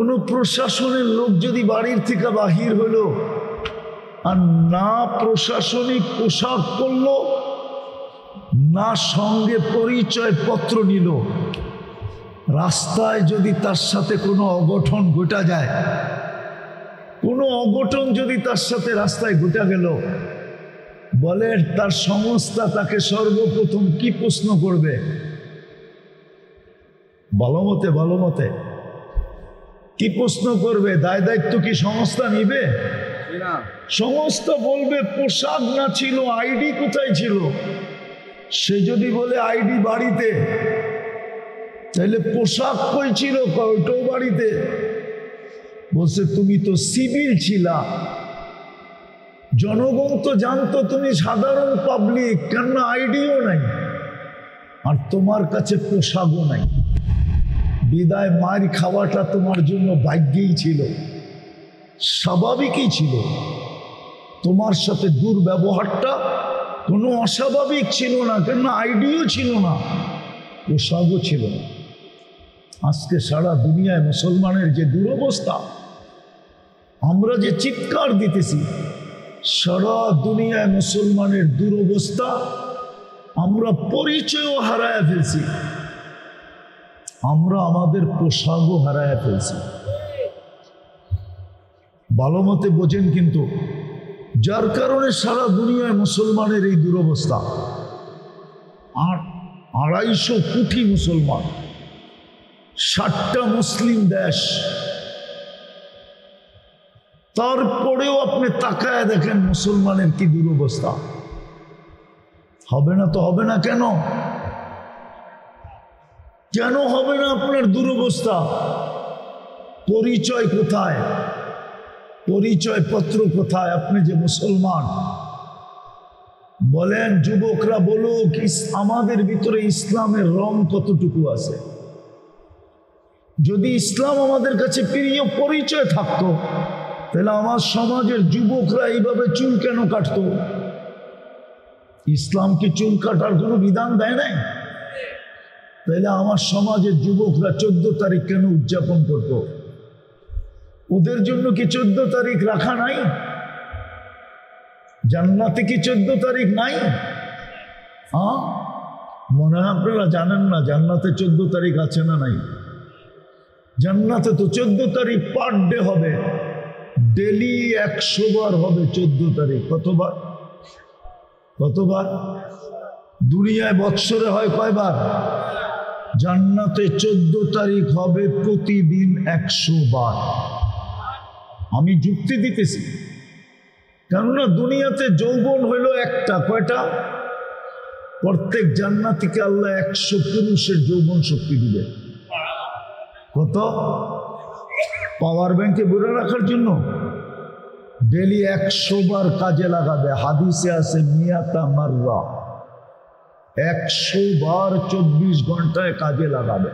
কোনো প্রশাসনের লোক যদি বাড়ির থেকে বাহির হলো আর না প্রশাসনিক পোশাক পরলো, না সঙ্গে পরিচয় পত্র নিল, রাস্তায় যদি তার সাথে কোনো অঘটন ঘটা যায়, কোনো অঘটন যদি তার সাথে রাস্তায় ঘটা গেল, বলে তার সংস্থা তাকে সর্বপ্রথম কি প্রশ্ন করবে? ভালো মতে কি প্রশ্ন করবে? দায় দায়িত্ব কি সংস্থা নিবে? সংস্থা বলবে পোশাক না ছিল, আইডি কোথায় ছিল? সে যদি বলে আইডি বাড়িতে, তাহলে পোশাক কই ছিল? ওইটাও বাড়িতে। বলছে তুমি তো সিভিল ছিলা, জনগণ তো জানতো তুমি সাধারণ পাবলিক, কেন আইডিও নাই আর তোমার কাছে পোশাকও নাই। বিদায় মার খাওয়াটা তোমার জন্য ভাগ্যেই ছিল, স্বাভাবিকই ছিল। তোমার সাথে দুর্ব্যবহারটা কোনো অস্বাভাবিক ছিল না, কেন আইডিও ছিল না, পোশাকও ছিল না। আজকে সারা দুনিয়ায় মুসলমানের যে দুরবস্থা, আমরা যে চিৎকার দিতেছি, সারা দুনিয়ায় মুসলমানের দুরবস্থা, আমরা পরিচয়ও হারায় ফেলছি, আমরা আমাদের পোশাকও হারায় ফেলছি। ভালো মতে বোঝেন কিন্তু, যার কারণে সারা দুনিয়ায় মুসলমানের এই দুরবস্থা। আর 250 কোটি মুসলমান, 60টা মুসলিম দেশ, তারপরেও আপনি তাকায় দেখেন মুসলমানের কি দুরবস্থা। হবে না তো হবে না, কেন কেন হবে না আপনার দুরবস্থা? পরিচয় কোথায়? পরিচয় পত্র কোথায়? আপনি যে মুসলমান। বলেন যুবকরা বলুক, আমাদের ভিতরে ইসলামের রং কতটুকু আছে? যদি ইসলাম আমাদের কাছে প্রিয় পরিচয় থাকতো, তাহলে আমার সমাজের যুবকরা এইভাবে চুল কেন কাটতো? ইসলাম কি চুল কাটার কোনো বিধান দেয় নাই? তাহলে আমার সমাজের যুবকরা 14 তারিখ কেন উদযাপন করতো? ওদের জন্য কি 14 তারিখ রাখা নাই? জান্নাতে কি 14 তারিখ নাই? হ্যাঁ, মনে হয় আপনারা জানেন না জান্নাতে 14 তারিখ আছে না নাই? জান্নাতে তো 14 তারিখ পার ডে হবে, ডেলি 100 বার হবে 14 তারিখ। কতবার? দুনিয়ায় বৎসরে হয় কয়বার? জান্নাতে 14 তারিখ হবে প্রতিদিন 100 বার। আমি যুক্তি দিতেছি, কেননা দুনিয়াতে যৌবন হইল একটা, কয়টা? প্রত্যেক জান্নাতীকে আল্লাহ 100 পুরুষের যৌবন শক্তি দিবে। কত? পাওয়ার ব্যাংকে ভরে রাখার জন্য ডেলি 100 বার কাজে লাগাবে। হাদিসে আছে মিয়াতা মাররা, 100 বার 24 ঘন্টায় কাজে লাগাবে।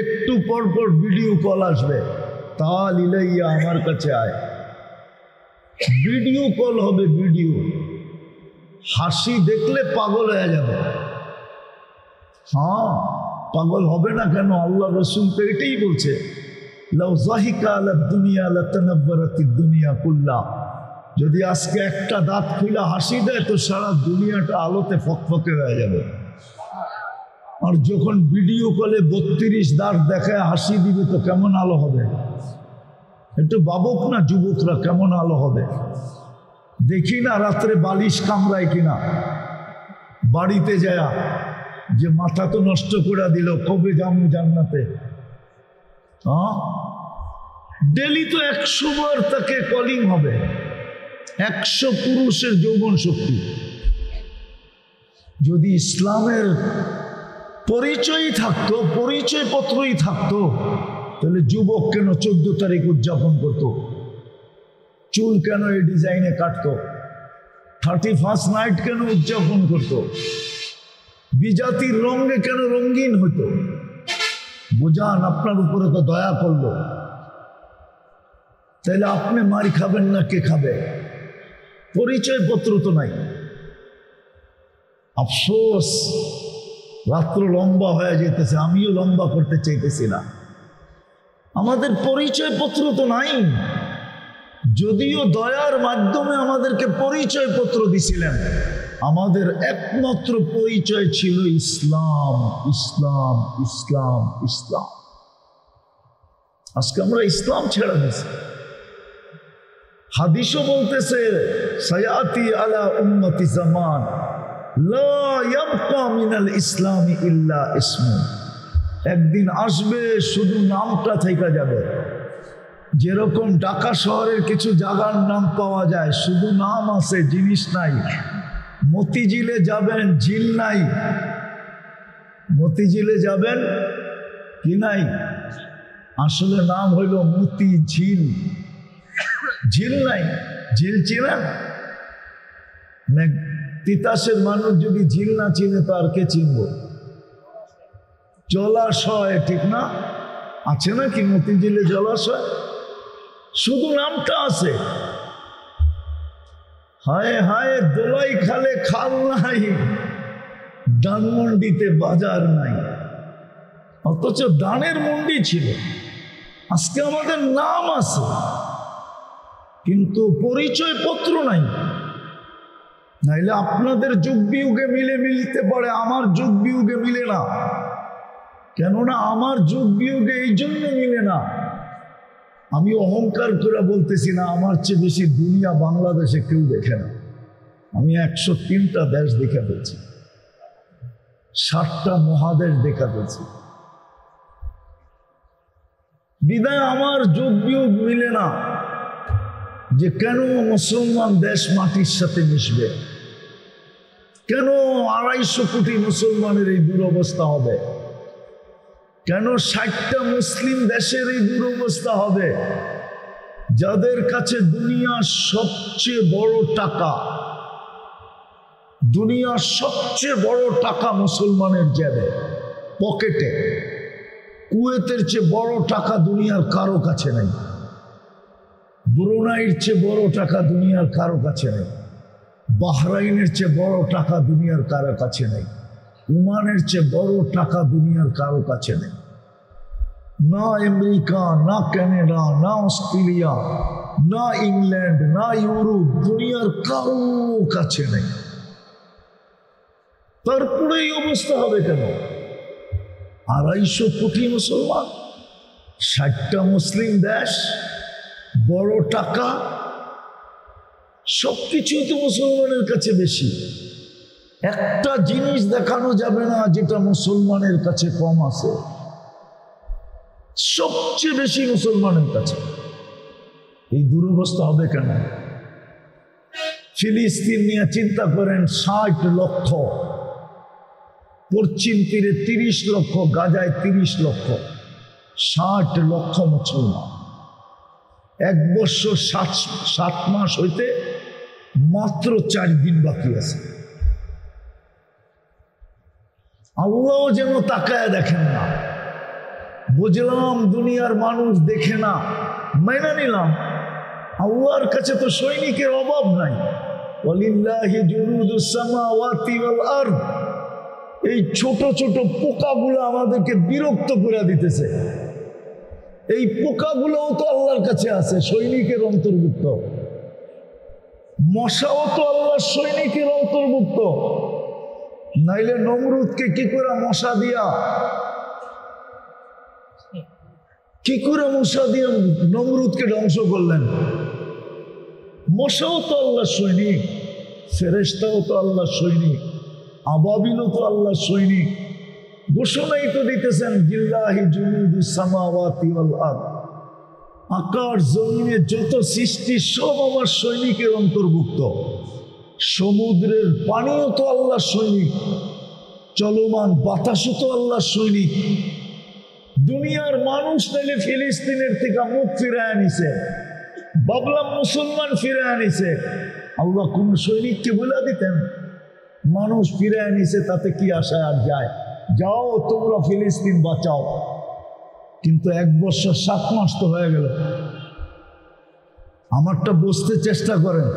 একটু পর পর ভিডিও কল আসবে, তাল ইলাইয়া, আমার কাছে আয়। ভিডিও কল হবে, ভিডিও। হাসি দেখলে পাগল হয়ে যাবে। হ্যাঁ, পাগল হবে না কেন? আল্লাহ রসুল তো এটাই বলছে, লাউ যাহিকা আলা দুনিয়া লাতানাব্বারাতিদ দুনিয়া কুল্লা। যদি আজকে একটা দাঁত খুলে হাসি দেয় তো সারা দুনিয়াটা আলোতে ফকফকে হয়ে যাবে। আর যখন ভিডিও কলে 32 দাঁত দেখায় হাসি দিবে তো কেমন আলো হবে? একটু ভাবুক না যুবকরা, কেমন আলো হবে? দেখি না রাত্রে বালিশ কামড়ায় কিনা, বাড়িতে যায় যে মাথা তো নষ্ট করে দিল, কবে যাবো জান্নাতে? হ্যাঁ, ডেলি তো 100 বার তাকে কলিং হবে, 100 পুরুষের যৌবন শক্তি। যদি ইসলামের পরিচয়ই থাকতো, পরিচয় পত্রই থাকতো, তাহলে যুবক কেন 14 তারিখ উদযাপন করতো? চুল কেন এই ডিজাইনে কাটতো? 31st নাইট কেন উদযাপন করতো? বিজাতির রঙে কেন রঙিন হতো? বুঝান, আপনার উপরে তো দয়া করলো, তাইলে আপনি মারি খাবেন না কে খাবে? পরিচয় পত্র তো নাই। আফসোস, রাত্র লম্বা হয়ে যেতেছে, আমিও লম্বা করতে চাইতেছি না। আমাদের পরিচয় পত্র তো নাই, যদিও দয়ার মাধ্যমে আমাদেরকে পরিচয় পত্র দিছিলেন, আমাদের একমাত্র পরিচয় ছিল ইসলাম, ইসলাম, ইসলাম, ইসলাম। আজকে আমরা ইসলাম ছেড়ে দিছি। হাদিসও বলতেছে সায়াতি আলা উম্মতি জামান লা ইয়াবকা মিনাল ইসলামি ইল্লা ইসমু, একদিন আসবে শুধু নামটা থেকে যাবে। যেরকম ঢাকা শহরের কিছু জায়গার নাম পাওয়া যায়, শুধু নাম আছে, জিনিস নাই। মতিঝিলে যাবেন, ঝিল নাই। মতিঝিলে যাবেন কি নাই, আসলে নাম হইল মতি ঝিল, ঝিল নাই। ঝিল চিনেন? তিতাসের মানুষ যদি ঝিল না চিনে তো আর কে চিনব? জলাশয়, ঠিক না? আছে নাকি মতিঝিলে জলাশয়? শুধু নামটা আছে। হায় হায়, দোলাই খালে খাল নাই, ডানমন্ডিতে বাজার নাই, অথচ ডানের মন্ডি ছিল। আজকে আমাদের নাম আছে কিন্তু পরিচয় পত্র নাই। নাইলে আপনাদের যুগ বিয়োগে মিলতে পারে, আমার যুগ বিয়োগে মিলে না। কেননা আমার যুগ বিয়োগে এই জন্য মিলে না, আমি অহংকার করে বলতেছি না, আমার চেয়ে বেশি দুনিয়া বাংলাদেশে কেউ দেখে না। আমি 103টা দেশ দেখা পেয়েছি, 7টা মহাদেশ দেখা পেয়েছি। বিদায় আমার যুগ বিয়োগ মিলে না যে কেন মুসলমান দেশ মাটির সাথে মিশবে, কেন 250 কোটি মুসলমানের এই দুরবস্থা হবে, কেন 60টা মুসলিম দেশের এই দুরবস্থা হবে, যাদের কাছে দুনিয়ার সবচেয়ে বড় টাকা, দুনিয়ার সবচেয়ে বড় টাকা মুসলমানের জেবে, পকেটে। কুয়েতের চেয়ে বড় টাকা দুনিয়ার কারো কাছে নেই, ব্রুনাইয়ের চেয়ে বড় টাকা দুনিয়ার কারো কাছে নেই, বাহরাইনের চেয়ে বড় টাকা দুনিয়ার কারো কাছে নেই, ওমানের চেয়ে বড় টাকা দুনিয়ার কারো কাছে নেই। না আমেরিকা, না কানাডা, না অস্ট্রেলিয়া, না ইংল্যান্ড, না ইউরোপ, দুনিয়ার কারো কাছে নেই। তারপরে এই অবস্থা হবে কেন? 250 কোটি মুসলমান, 60টা মুসলিম দেশ, বড় টাকা, সবকিছুই তো মুসলমানের কাছে বেশি। একটা জিনিস দেখানো যাবে না যেটা মুসলমানের কাছে কম আছে, সবচেয়ে বেশি মুসলমানের কাছে। এই দুরবস্থা হবে কেন? ফিলিস্তিন নিয়ে চিন্তা করেন, 60 লক্ষ, পশ্চিম তীরে 30 লক্ষ, গাজায় 30 লক্ষ, 60 লক্ষ মুসলমান। 1 বছর 7 মাস হইতে মাত্র 4 দিন বাকি আছে। আল্লাহ যেন তাকায় দেখেন না। বুঝলাম দুনিয়ার মানুষ দেখে না, মেনে নিলাম। আল্লাহর কাছে তো সৈনিকের অভাব নাই। ওয়ালিল্লাহি জুনুদুস সামাওয়াতি ওয়াল আরদ। এই ছোট ছোট পোকাগুলো আমাদেরকে বিরক্ত করে দিতেছে। এই পোকাগুলোও তো আল্লাহর কাছে আছে, সৈনিকের অন্তর্ভুক্ত। মশাও তো আল্লাহর সৈনিকের অন্তর্ভুক্ত। নাইলে নমরুদকে কি করে মশা দিয়া নমরুদকে ধ্বংস করলেন? মশাও তো আল্লাহর সৈনিক, ফেরেশতাও তো আল্লাহর সৈনিক, আবাবিলও তো আল্লাহর সৈনিক। ঘোষণাই তো দিতেছেন লিল্লাহি জুনুদুস সামাওয়াতি ওয়াল আরদ। আকাশ জমিনে যত সৃষ্টি সব আমার সৈনিকের অন্তর্ভুক্ত। সমুদ্রের পানিও তো আল্লাহর সৈনিক, চলমান বাতাসও তো আল্লাহর সৈনিক। দুনিয়ার মানুষ নাইলে ফিলিস্তিনের থেকে মুখ ফিরায় আনিছে, ভাবলাম মুসলমান ফিরে আনিছে। আল্লাহ কোন সৈনিককে বলে দিতেন মানুষ ফিরে আনিছে, তাতে কি আশায় আর যায়? যাও তোমরা ফিলিস্তিন বাঁচাও। কিন্তু 1 বছর 7 মাস তো হয়ে গেল। আমারটা বুঝতে চেষ্টা করেন,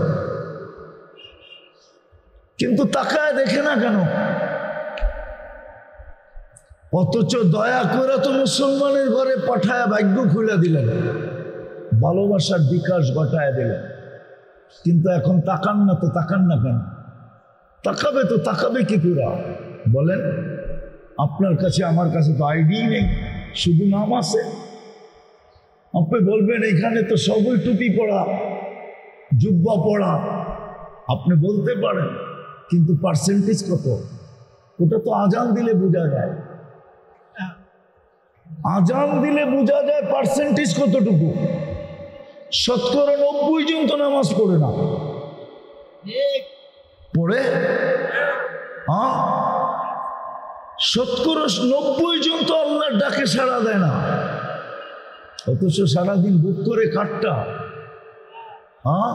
কিন্তু তাকায় দেখে না কেন? অথচ দয়া করে তো মুসলমানের ঘরে পাঠায় ভাগ্য খুলে দিলেন, ভালোবাসার বিকাশ ঘটায় দিলেন। কিন্তু এখন তাকান না তো, তাকান না কেন? তাকাবে তো, তাকাবে কি করে বলেন? আপনার কাছে আমার কাছে তো আইডি নেই, শুধু নাম আছে। আপনি বলবেন এখানে তো সবই টুপি পড়া, জুব্বা পড়া, আপনি বলতে পারেন, কিন্তু পার্সেন্টেজ কত? ওটা তো আজান দিলে বোঝা যায়। আজান দিলে বোঝা যায় পার্সেন্টেজ কতটুকু। 90% জন তো নামাজ পড়ে না, পড়ে? হ্যাঁ, 90% জন তো আল্লাহর ডাকে সাড়া দেয় না। অথচ সারাদিন বুক করে কাঠটা, হ্যাঁ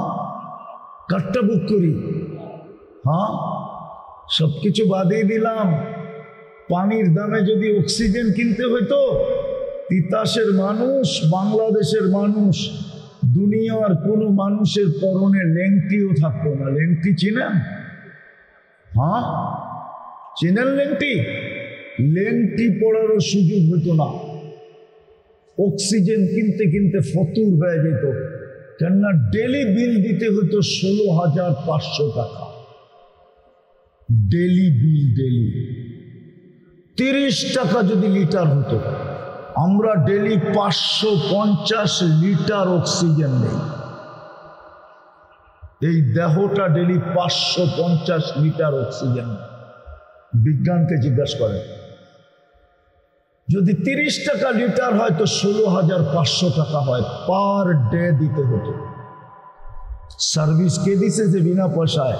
কাঠটা বুক করি। হ্যাঁ, সবকিছু বাদিয়ে দিলাম। পানির দামে যদি অক্সিজেন কিনতে হইতো, তিতাসের মানুষ, বাংলাদেশের মানুষ, দুনিয়ার কোনো মানুষের পরনে লেংটিও থাকতো না। লেংটি চিনেন? হ্যাঁ চিনেন লেংটি? লেংটি পড়ারও সুযোগ হতো না। অক্সিজেন কিনতে কিনতে ফতুর হয়ে যেত, কেননা ডেলি বিল দিতে হতো 16,500 টাকা। ডেলি বিল, ডেলি 30 টাকা যদি লিটার হতো, আমরা ডেলি 550 লিটার অক্সিজেন নেই। এই দেহটা ডেলি 550 লিটার অক্সিজেন। বিজ্ঞানকে জিজ্ঞাসা করে, যদি 30 টাকা লিটার হয় তো 16,500 টাকা হয়, পার ডে দিতে হতো। সার্ভিস কে দিছে যে বিনা পয়সায়?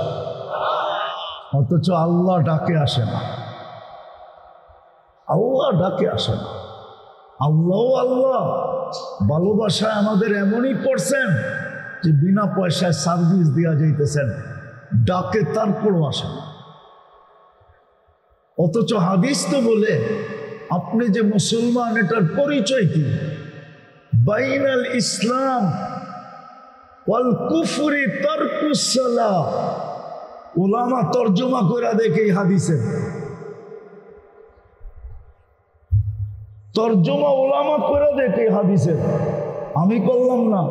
অথচ আল্লাহ ডাকে আসে না, আল্লাহ ডাকে আসে না। আল্লাহ আল্লাহ ভালোবাসায় আমাদের এমনই করছেন যে বিনা পয়সায় সার্ভিস দেওয়া যাইতেছেন, ডাকে তারপরও আসে না। অথচ হাদিস তো বলে আপনি যে মুসলমান এটার পরিচয় কি? বাইনাল ইসলাম ওয়াল কুফরি তারকুস সালাহ। উলামা তরজমা করে দেখে এই হাদিসের তরজমা, উলামা করে দেখে হাদিসের, আমি করলাম না।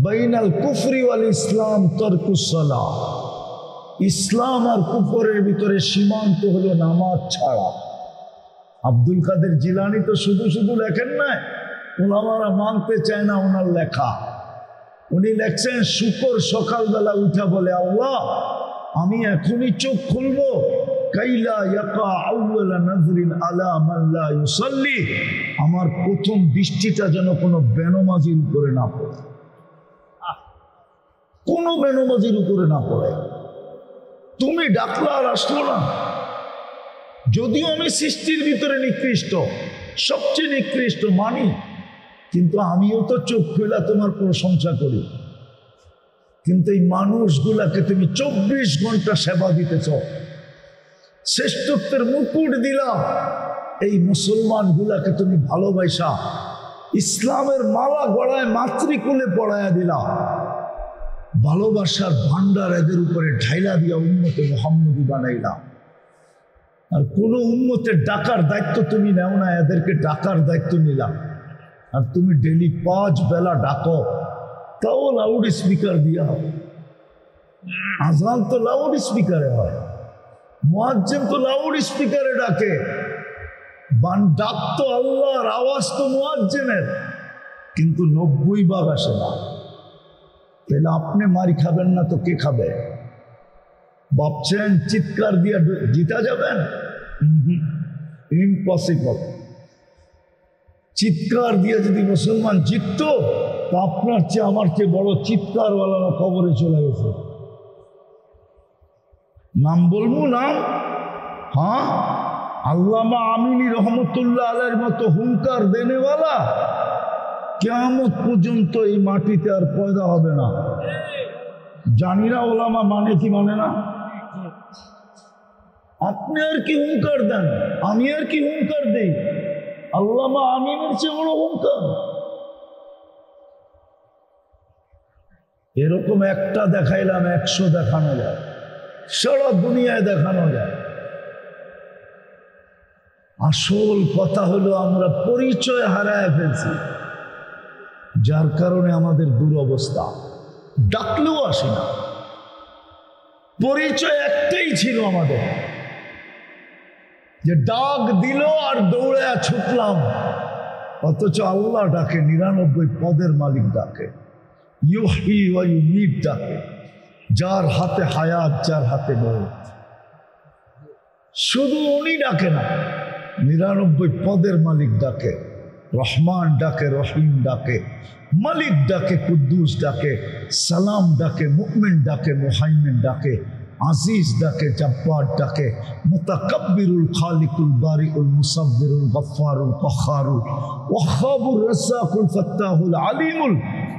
বাইনাল কুফরি ওয়াল ইসলাম তারকুস সালাহ। ইসলাম আর কুফরের ভিতরে সীমান্ত হলো নামাজ ছাড়া। আব্দুল কাদের জিলানী তো শুধু শুধু লেখেন না, ওলামারা মানতে চায় না ওনার লেখা। উনি লেখছেন, শুকর সকালবেলা উঠা বলে, আল্লাহ আমি এখনই চোখ খুলবো, কাইলা ইয়াকা আউয়ালা নাজরিন আলা মান লা ইউসাল্লি, আমার প্রথম দৃষ্টিটা যেন কোনো বেনমাজির উপরে না পড়ে, কোনো বেনমাজির উপরে না পড়ে। তুমি ডাকলা আর আসলো না। যদিও আমি সৃষ্টির ভিতরে নিকৃষ্ট, সবচেয়ে নিকৃষ্ট মানি, কিন্তু আমিও তো চোখ খুলে তোমার প্রশংসা করি। কিন্তু এই মানুষগুলাকে তুমি 24 ঘন্টা সেবা দিতেছ, শ্রেষ্ঠত্বের মুকুট দিলা। এই মুসলমান গুলাকে তুমি ভালোবাসা ইসলামের মালা গড়ায় মাতৃকুলে পড়ায়া দিলা, ভালোবাসার ভান্ডার এদের উপরে ঢাইলা দিয়া উম্মতে মুহাম্মদী বানাইলা। আর কোন উম্মতের ডাকার দায়িত্ব তুমি নেও না, এদেরকে ডাকার দায়িত্ব নিলাম। আর তুমি ডেলি 5 বেলা ডাকো, তাও লাউড স্পিকার দিয়া হয়। আজান তো লাউড স্পিকারে হয়, মুয়াজ্জিন তো লাউড স্পিকারে ডাকে, ডাক তো আল্লাহর, আওয়াজ তো মুয়াজ্জিনের, কিন্তু 90 ভাগ আসে না। তাহলে আপনি মারি খাবেন না তো কে খাবে? ভাবছেন চিৎকার দিয়ে জিতা যাবেন? ইম্পসিবল। চিৎকার দিয়ে যদি মুসলমান জিতত, তো আপনার চেয়ে আমার চেয়ে বড় চিৎকারওয়ালারা কবরে চলে গেছে। নাম বলবো নাম? হ্যাঁ, আল্লামা আমিনী রহমতুল্লাহ আলাইহির মতো হুঙ্কার দেনেওয়ালা কিয়ামত পর্যন্ত এই মাটিতে আর পয়দা হবে না। জানি না ওলামা মানে কি মানে না। আপনি আর কি হুঙ্কার দেন, আমি আর কি হুঙ্কার দেই? আল্লামা আমিনের চেয়ে বড় হুঙ্কার। এরকম একটা দেখাইলাম, 100 দেখানো যায়, সারা দুনিয়ায় দেখানো যায়। আসল কথা হলো আমরা পরিচয় হারায় ফেলছি, যার কারণে আমাদের দুরবস্থা। ডাকলেও আসে না, পরিচয় একটাই ছিল আমাদের, যে ডাক দিল আর দৌড়ে ছুটলাম। অথচ আল্লাহ ডাকে, 99 পদের মালিক ডাকে, ইউহি ওয়া ইউমীত ডাকে, যার হাতে হায়াত, যার হাতে মওত। শুধু উনি ডাকে না, 99 পদের মালিক ডাকে। রহমান ডাকে, রহিম ডাকে, মালিক ডাকে, কুদ্দুস ডাকে, সালাম ডাকে, মুমিন ডাকে, মুহাইমিন ডাকে, আজিজ ডাকে, জব্বার ডাকে, মুতাকাব্বিরুল খালিকুল বারিউল মুসাব্বিরুল গফফারুল কখারুল ওয়াহ্হাবুর রাজ্জাকুল ফাত্তাহুল আলিমুল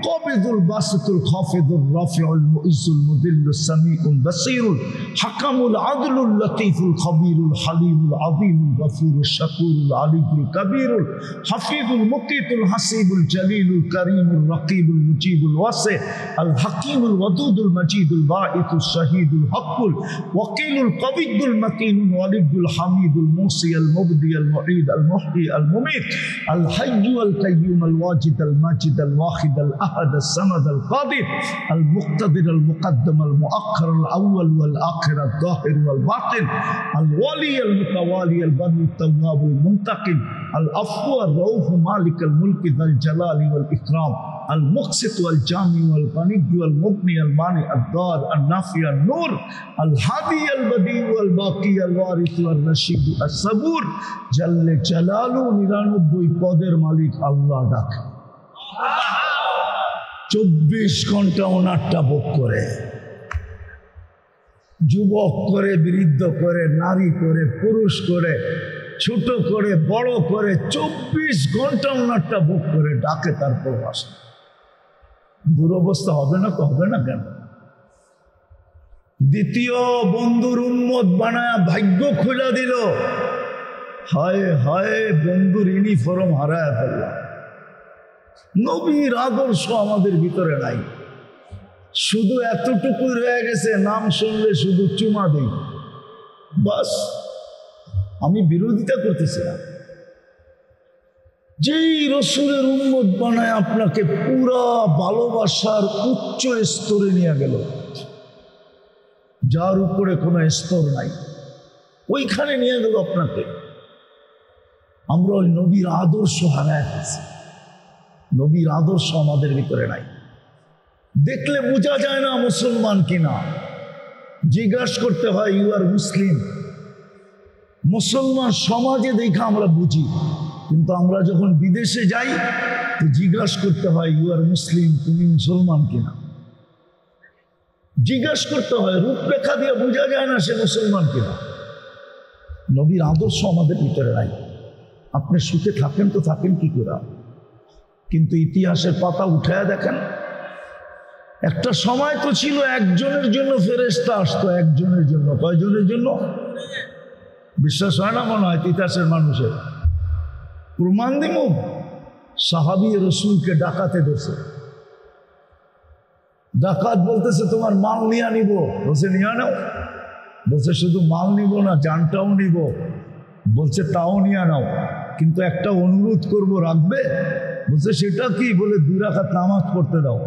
কাবিদুল বাসিতুল খাফিদুর রাফিউল মুইজ্জুল মুদিল্লুস সামিউল বাসীরুল হাকামুল আদলুল লতীফুল খবীরুল হালিমুল আযীমুল গফুরুশ শাকুরুল আলিয়ুল কবীরুল হাফিজুল মুকিতুল হাসিবুল জলিলুল করিমুল রকিবুল মুজিবুল ওয়াসি আল হাকিমুল ওয়াদুদুল মজিদুল বাঈতুশ শাহীদুল হকুল ওয়াকিলুল কবিয়ুল মতিনুল ওয়ালিদুল হামিদুল মুসি আল মুবদি আল মুঈদ আল মুহয়ি আল মুমীত আল হাইয়্যু আল কাইয়্যুম আল ওয়াজিদ আল মাজিদ আল ওয়াহিদ আল আহাদ আল সামাদ আল কাদির আল মুক্তাদির আল মুকদ্দম আল মুআখ্খার আল আউয়াল ওয়াল আখির আল যাহির ওয়াল বাতিন আল ওয়ালি আল মুতাওয়ালি আল বারি আত-তাওয়াব আল মুনতাকিম আল আফু আর রাউফ মালিক আল মুলক যাল জালালি ওয়াল ইকরাম আল মুকসিত ওয়াল জামি ওয়াল গানি ওয়াল মুগনি আল মানি আল দার আল নাফি আল নূর আল হাদি আল বদি ওয়াল বাকি আল ওয়ারিস ওয়াল রশিদ আস সাবুর জাল্লে জালালু 99 পদের মালিক আল্লাহ ডাকে। 24 ঘন্টা ওনারটা ভোগ করে, যুবক করে, বৃদ্ধ করে, নারী করে, পুরুষ করে, ছোট করে, বড় করে, 24 ঘন্টা ওনারটা ভোগ করে, ডাকে, তারপর আসে। দুরবস্থা হবে না তো? হবে না কেন? দ্বিতীয় বন্ধুর উম্মত বানায় ভাগ্য খুলে দিল। হায় হায়, বন্ধুর ইউনিফর্ম হারায় ফেললাম। নবীর আদর্শ আমাদের ভিতরে নাই, শুধু এতটুকু রয়ে গেছে, নাম শুনলে শুধু চুমা দেই, বাস। আমি বিরোধিতা করতেছি না। যেই রসুলের উম্মত বানায় আপনাকে পুরা ভালোবাসার উচ্চ স্তরে নিয়ে গেল, যার উপরে কোনো স্তর নাই, ওইখানে নিয়ে গেল আপনাকে। আমরা ওই নবীর আদর্শ হারায় ফেলছি। নবীর আদর্শ আমাদের ভিতরে নাই। দেখলে বোঝা যায় না মুসলমান কিনা, জিজ্ঞাসা করতে হয় ইউ আর মুসলিম। মুসলমান সমাজে দেখে আমরা বুঝি, কিন্তু আমরা যখন বিদেশে যাই তো জিজ্ঞাসা করতে হয় ইউ আর মুসলিম, তুমি মুসলমান কিনা। জিজ্ঞাসা করতে হয়, রূপরেখা দিয়ে বোঝা যায় না সে মুসলমান কিনা। নবীর আদর্শ আমাদের ভিতরে নাই। আপনি সুখে থাকেন তো থাকেন কি করে, কিন্তু ইতিহাসের পাতা উঠায় দেখেন, একটা সময় তো ছিল একজনের জন্য ফেরেশতা আসতো, একজনের জন্য। কয়জনের জন্য? বিশ্বাস হয় না মনে হয় ইতিহাসের মানুষের। প্রমাণ দিব, সাহাবী রসুলকে ডাকাতে ধরছে। ডাকাত বলতেছে তোমার মাল নিয়ে নিব। বলছে নিয়ে নাও। বলছে শুধু মাল নিব না, জানটাও নিব। বলছে তাও নিয়ে নাও, কিন্তু একটা অনুরোধ করব, রাখবে? বলছে সেটা কি? বলে 2 রাকাত নামাজ পড়তে দাও।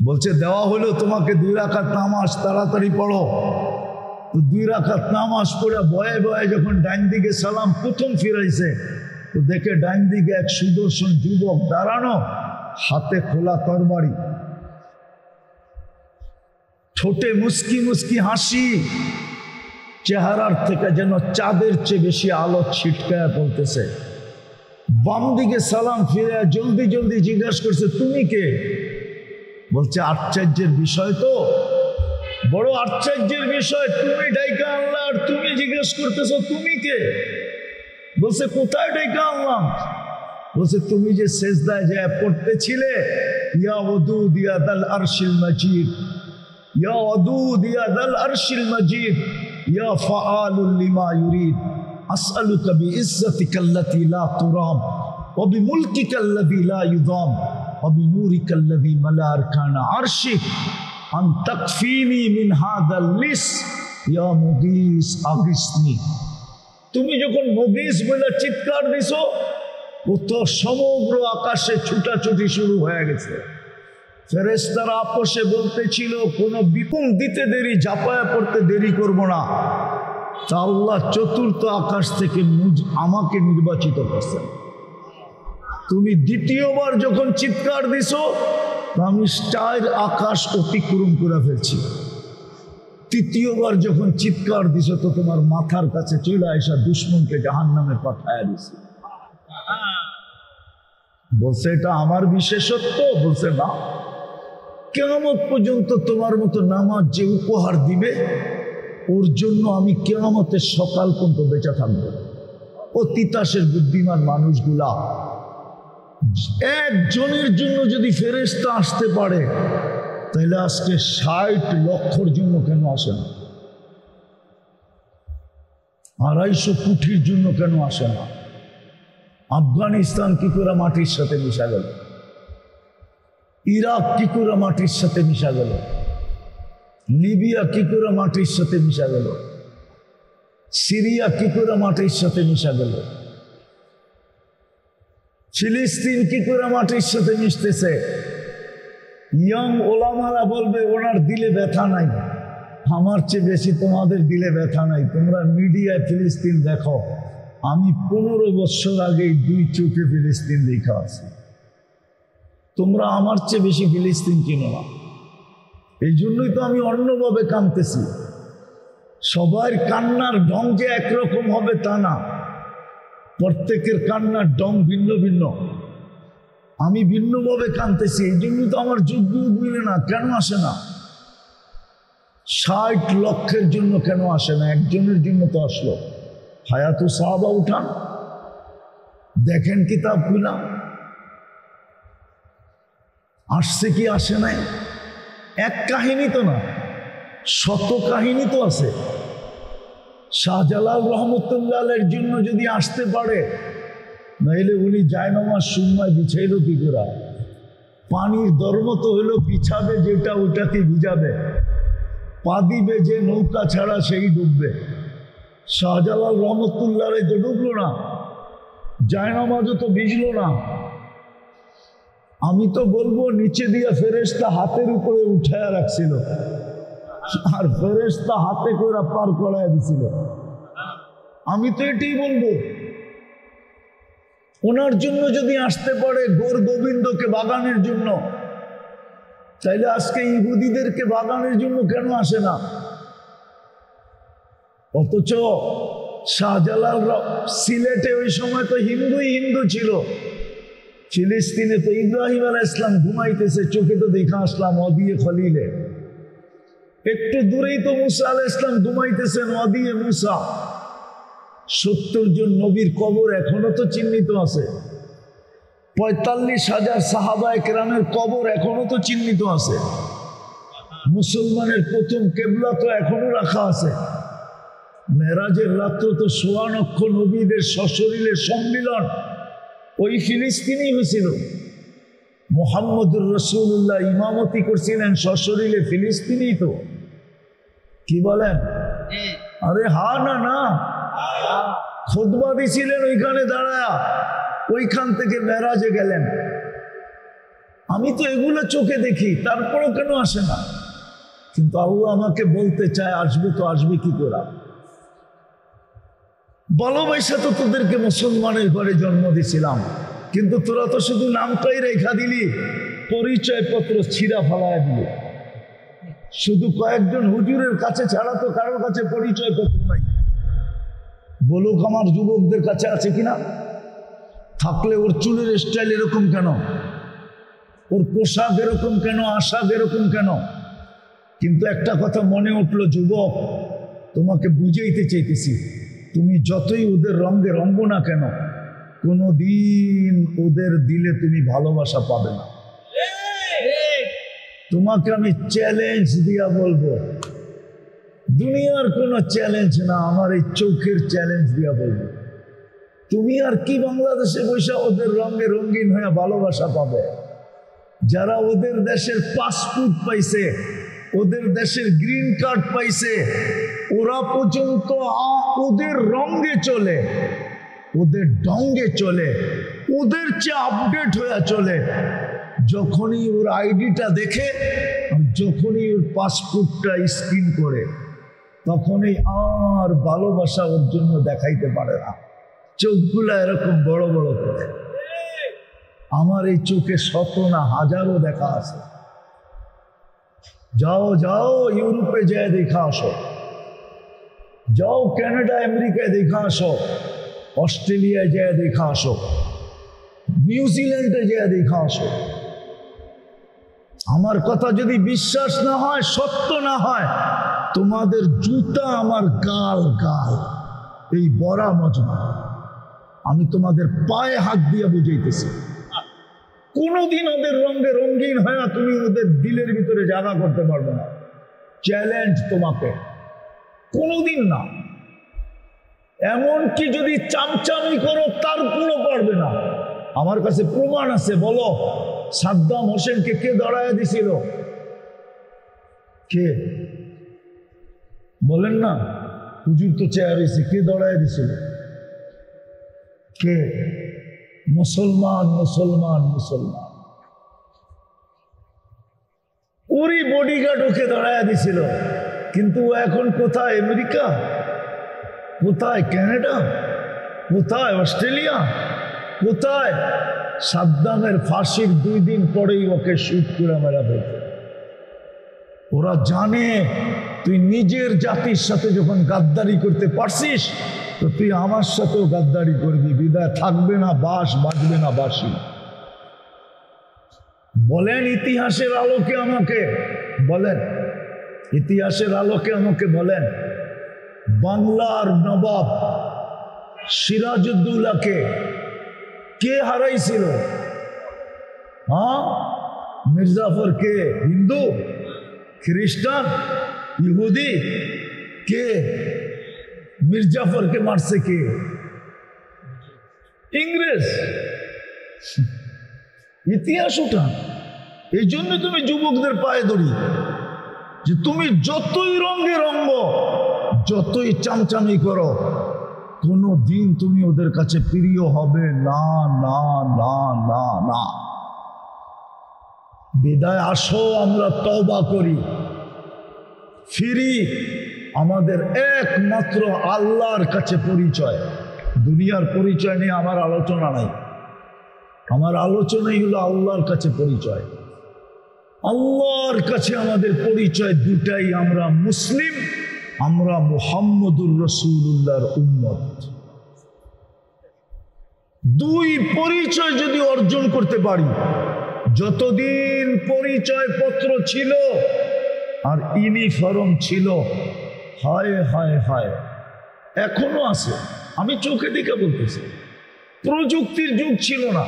বলছে দেওয়া হলো তোমাকে 2 রাকাত নামাজ, তাড়াতাড়ি পড়ো। তো 2 রাকাত নামাজ পড়ে বয়ে বয়ে যখন ডাইন দিকে সালাম প্রথম ফিরাইছে, তো দেখে ডাইন দিকে এক সুদর্শন যুবক দাঁড়ানো, হাতে খোলা তরবারি, ঠোঁটে মুস্কি মুস্কি হাসি, চেহারার থেকে যেন চাঁদের চেয়ে বেশি আলো ছিটকায় পড়তেছে। বাম দিকে সালাম ফিরে জলদি জলদি জিজ্ঞাসা করছে তুমি কে? বলছে আশ্চর্যের বিষয় তো, বড় আশ্চর্যের বিষয়, তুমি ডাইকা আনলা আর তুমি জিজ্ঞেস করতেছো তুমি কে? বলছে কোথায় ডাইকা আনলাম? বলছে তুমি যে সেজদায় যায় পড়তেছিলে, ইয়া ওয়াদুদ ইয়া দাল আরশিল মাজিদ, ইয়া ওয়াদুদ ইয়া দাল আরশিল মাজিদ, ইয়া ফাআলুল লিমা ইউরিদ, আসআলুকা বিইজ্জাতিকা আল্লাতী লা তুরাম ওয়া বিমুলকিকা আল্লাযী লা ইউদাম ওয়া বিনূরিকা আল্লাযী মালা আরকানা আরশিক আন তাকফিনি মিন হাযাল লিস ইয়া মুগীস আগিসনি। তুমি যখন মুগিস বলে চিৎকার দিছো, ও তো সমগ্র আকাশে ছুটাছুটি শুরু হয়ে গেছে। ফেরেশতারা আপোষে বলতেছিল কোনো বিপুল দিতে দেরি, ঝাঁপায়া পড়তে দেরি করব না। তা আল্লাহ চতুর্থ আকাশ থেকে আমাকে নির্বাচিত করছেন। তুমি দ্বিতীয়বার যখন চিৎকার দিছো, আমি 4 আকাশ অতিক্রম করে ফেলছি। তৃতীয়বার যখন চিৎকার দিছো, তো তোমার মাথার কাছে চলে আসা দুশ্মনকে জাহান্নামে পাঠায় দিছে। বলছে এটা আমার বিশেষত্ব? বলছে না, কিয়ামত পর্যন্ত তোমার মতো নামাজ যে উপহার দিবে, ওর জন্য আমি কিয়ামতের সকাল পর্যন্ত বেঁচে থাকবো। ও তিতাসের বুদ্ধিমান মানুষগুলা, একজনের জন্য যদি ফেরেশতা আসতে পারে, তাহলে আজকে 60 লক্ষর জন্য কেন আসে না? 250 কোটির জন্য কেন আসে না? আফগানিস্তান কি করে মাটির সাথে মিশা গেল? ইরাক কি করে মাটির সাথে মিশা গেল? লিবিয়া কি করে মাটির সাথে মিশা গেল? সিরিয়া কি করে মাটির সাথে মিশা গেল? ফিলিস্তিন কি করে মাটির সাথে মিশতেছে? ইয়ং ওলামারা বলবে ওনার দিলে ব্যথা নাই। আমার চেয়ে বেশি তোমাদের দিলে ব্যথা নাই। তোমরা মিডিয়ায় ফিলিস্তিন দেখো, আমি 15 বছর আগে 2 চোখে ফিলিস্তিন দেখা আছি। তোমরা আমার চেয়ে বেশি ফিলিস্তিন চিনো না। এই জন্যই তো আমি অন্যভাবে কাঁদতেছি। সবার কান্নার ঢং যে একরকম হবে তা না, প্রত্যেকের কান্নার ঢং ভিন্ন ভিন্ন। আমি ভিন্নভাবে কাঁদতেছি, এই জন্যই তো আমার যোগ্য মিলে না। কেন আসে না? 60 লক্ষের জন্য কেন আসে না? একজনের জন্য তো আসলো। হায়াতু সাহাবা উঠান, দেখেন কিতাব খুলা, আসছে কি আসে নাই? এক কাহিনী তো না, শত কাহিনী তো আছে। শাহজালাল রহমতুল্লাহের জন্য যদি আসতে পারে, নাইলে উনি জায়নামাজ সুন্নায় বিছাইল কি করে? পানির ধর্ম তো হলো বিছাবে যেটা ওটাকে ভিজাবে, পা দিবে যে নৌকা ছাড়া সেই ডুববে। শাহজালাল রহমতুল্লাহ তো ডুবলো না, জায়নামাজও তো ভিজলো না। আমি তো বলবো নিচে দিয়া ফেরেশতা হাতের উপরে উঠায়া রাখছিল, আর ফেরেশতা হাতে করে পার করায় দিছিল। আমি তো এটাই বলবো, ওনার জন্য যদি আসতে পারে গোর গোবিন্দকে বাগানের জন্য, তাইলে আজকে ইহুদিদেরকে বাগানের জন্য কেন আসে না? অথচ শাহজালাল সিলেটে ওই সময় তো হিন্দুই হিন্দু ছিল। ফিলিস্তিনে তো ইব্রাহিম আলাইহিস সালাম ঘুমাইতেছে, চোখে তো দেখা আসলাম ওয়াদিয়ে খলিলে। একটু দূরেই তো মুসা আলাইহিস সালাম ঘুমাইতেছেন ওয়াদিয়ে মুসা। 70 জন নবীর কবর এখনো তো চিহ্নিত আছে। 45,000 সাহাবায়ে কেরামের কবর এখনো তো চিহ্নিত আছে। মুসলমানের প্রথম কেবলা তো এখনো রাখা আছে। মেরাজের রাত্র তো 1.25 লক্ষ নবীদের সশরীরে সম্মিলন ওই ফিলিস্তিনি হয়েছিল। মুহাম্মদুর রাসূলুল্লাহ ইমামতি করছিলেন সশরীরে ফিলিস্তিনি। তো কি বলেন? আরে হা না না, খুতবা দিছিলেন ওইখানে দাঁড়ায়া, ওইখান থেকে মেরাজে গেলেন। আমি তো এগুলো চোখে দেখি, তারপরেও কেন আসে না? কিন্তু আল্লাহ আমাকে বলতে চায় আসবে, তো আসবে কি করে? ভালোবাসা তো তোদেরকে মুসলমানের ঘরে জন্ম দিছিলাম, কিন্তু তোরা তো শুধু নামটাই রেখা দিলি, পরিচয় পত্র ছিঁড়া ফালায় দিলি। শুধু কয়েকজন হুজুরের কাছে ছাড়া তো কারোর কাছে পরিচয় পত্র নাই। বলুক আমার যুবকদের কাছে আছে কিনা? থাকলে ওর চুলের স্টাইল এরকম কেন? ওর পোশাক এরকম কেন? আশাক এরকম কেন? কিন্তু একটা কথা মনে উঠলো, যুবক, তোমাকে বুঝাইতে চাইতেছি, তুমি যতই ওদের রঙে রঙ্গ না কেন, কোনোদিন ওদের দিলে তুমি ভালোবাসা পাবে না। তোমাকে আমি চ্যালেঞ্জ দিয়া বলবো, দুনিয়ার কোনো চ্যালেঞ্জ না, আমার এই চোখের চ্যালেঞ্জ দিয়া বলবো, তুমি আর কি বাংলাদেশে বসে ওদের রঙে রঙিন হয়ে ভালোবাসা পাবে? যারা ওদের দেশের পাসপোর্ট পাইছে, ওদের দেশের গ্রিন কার্ড পাইছে, ওরা পর্যন্ত ওদের রঙে চলে, ওদের ডঙ্গে চলে, ওদের চেয়ে আপডেট হয়ে চলে। যখনই ওর আইডিটা দেখে, যখনই ওর পাসপোর্টটা স্ক্যান করে, তখনই আর ভালোবাসা ওর জন্য দেখাইতে পারে না, চোখগুলা এরকম বড় বড় করে। আমার এই চোখে শত না হাজারও দেখা আছে। যাও যাও ইউরোপে যায় দেখা আসো, যাও কানাডা আমেরিকায় দেখা আসো, অস্ট্রেলিয়ায় যায় দেখা আসো, নিউজিল্যান্ডে যায় দেখা আসো। আমার কথা যদি বিশ্বাস না হয়, সত্য না হয়, তোমাদের জুতা আমার গাল গাল, এই বড়া মজমা আমি তোমাদের পায়ে হাত দিয়ে বুঝাইতেছি। কোনোদিন ওদের রঙে রঙিন হয় না, তুমি ওদের দিলের ভিতরে জায়গা করতে পারবে না। চ্যালেঞ্জ তোমাকে, কোনোদিন না। এমনকি যদি চামচামি করো তারপরও পারবে না। আমার কাছে প্রমাণ আছে। বলো, সাদ্দাম হোসেনকে কে দাঁড়ায় দিছিল? কে বলেন না? হুজুর তো চেয়ার হয়েছে, কে দাঁড়ায় দিছিল? কে? মুসলমান মুসলমান মুসলমান। ওরই বডিগার্ড ওকে দাঁড়ায় দিছিল। কিন্তু ও এখন কোথায়? আমেরিকা, কোথায় কানাডা, কোথায় অস্ট্রেলিয়া, কোথায়? সাদ্দামের ফাঁসির 2 দিন পরেই ওকে শুট করে মেরা ফেলছে। ওরা জানে তুই নিজের জাতির সাথে যখন গাদ্দারি করতে পারছিস, তো তুই আমার সাথেও গাদ্দারি করবি। বিদায় থাকবে না বাস, বাজবে না বাসি। বলেন ইতিহাসের আলোকে আমাকে বলেন, ইতিহাসের আলোকে আমাকে বলেন, বাংলার নবাব সিরাজউদ্দৌলাকে কে হারাইছিল? হ্যাঁ, মির্জাফর কে? হিন্দু, খ্রিস্টান, ইহুদি? কে মির্জাফরকে মারছে? কে? ইংরেজ। ইতিহাস উঠা। এই জন্য তুমি যুবকদের পায়ে ধরি যে তুমি যতই রঙে রঙ্গ, যতই চামচামি করো, কোনো দিন তুমি ওদের কাছে প্রিয় হবে না, না না না না। বিদায় আসো, আমরা তওবা করি, ফিরি। আমাদের একমাত্র আল্লাহর কাছে পরিচয়। দুনিয়ার পরিচয় নিয়ে আমার আলোচনা নাই। আমার আলোচনাই হলো আল্লাহর কাছে পরিচয়। আল্লাহর কাছে আমাদের পরিচয় দুটাই, আমরা মুসলিম, আমরা মুহাম্মদুর রাসূলুল্লাহর উম্মত। 2 পরিচয় যদি অর্জন করতে পারি, যতদিন পরিচয় পত্র ছিল আর ইউনিফর্ম ছিল, হায় হায় হায়, এখনো আছে। আমি চোখে দেখে বলতেছি, প্রযুক্তির যুগ ছিল না।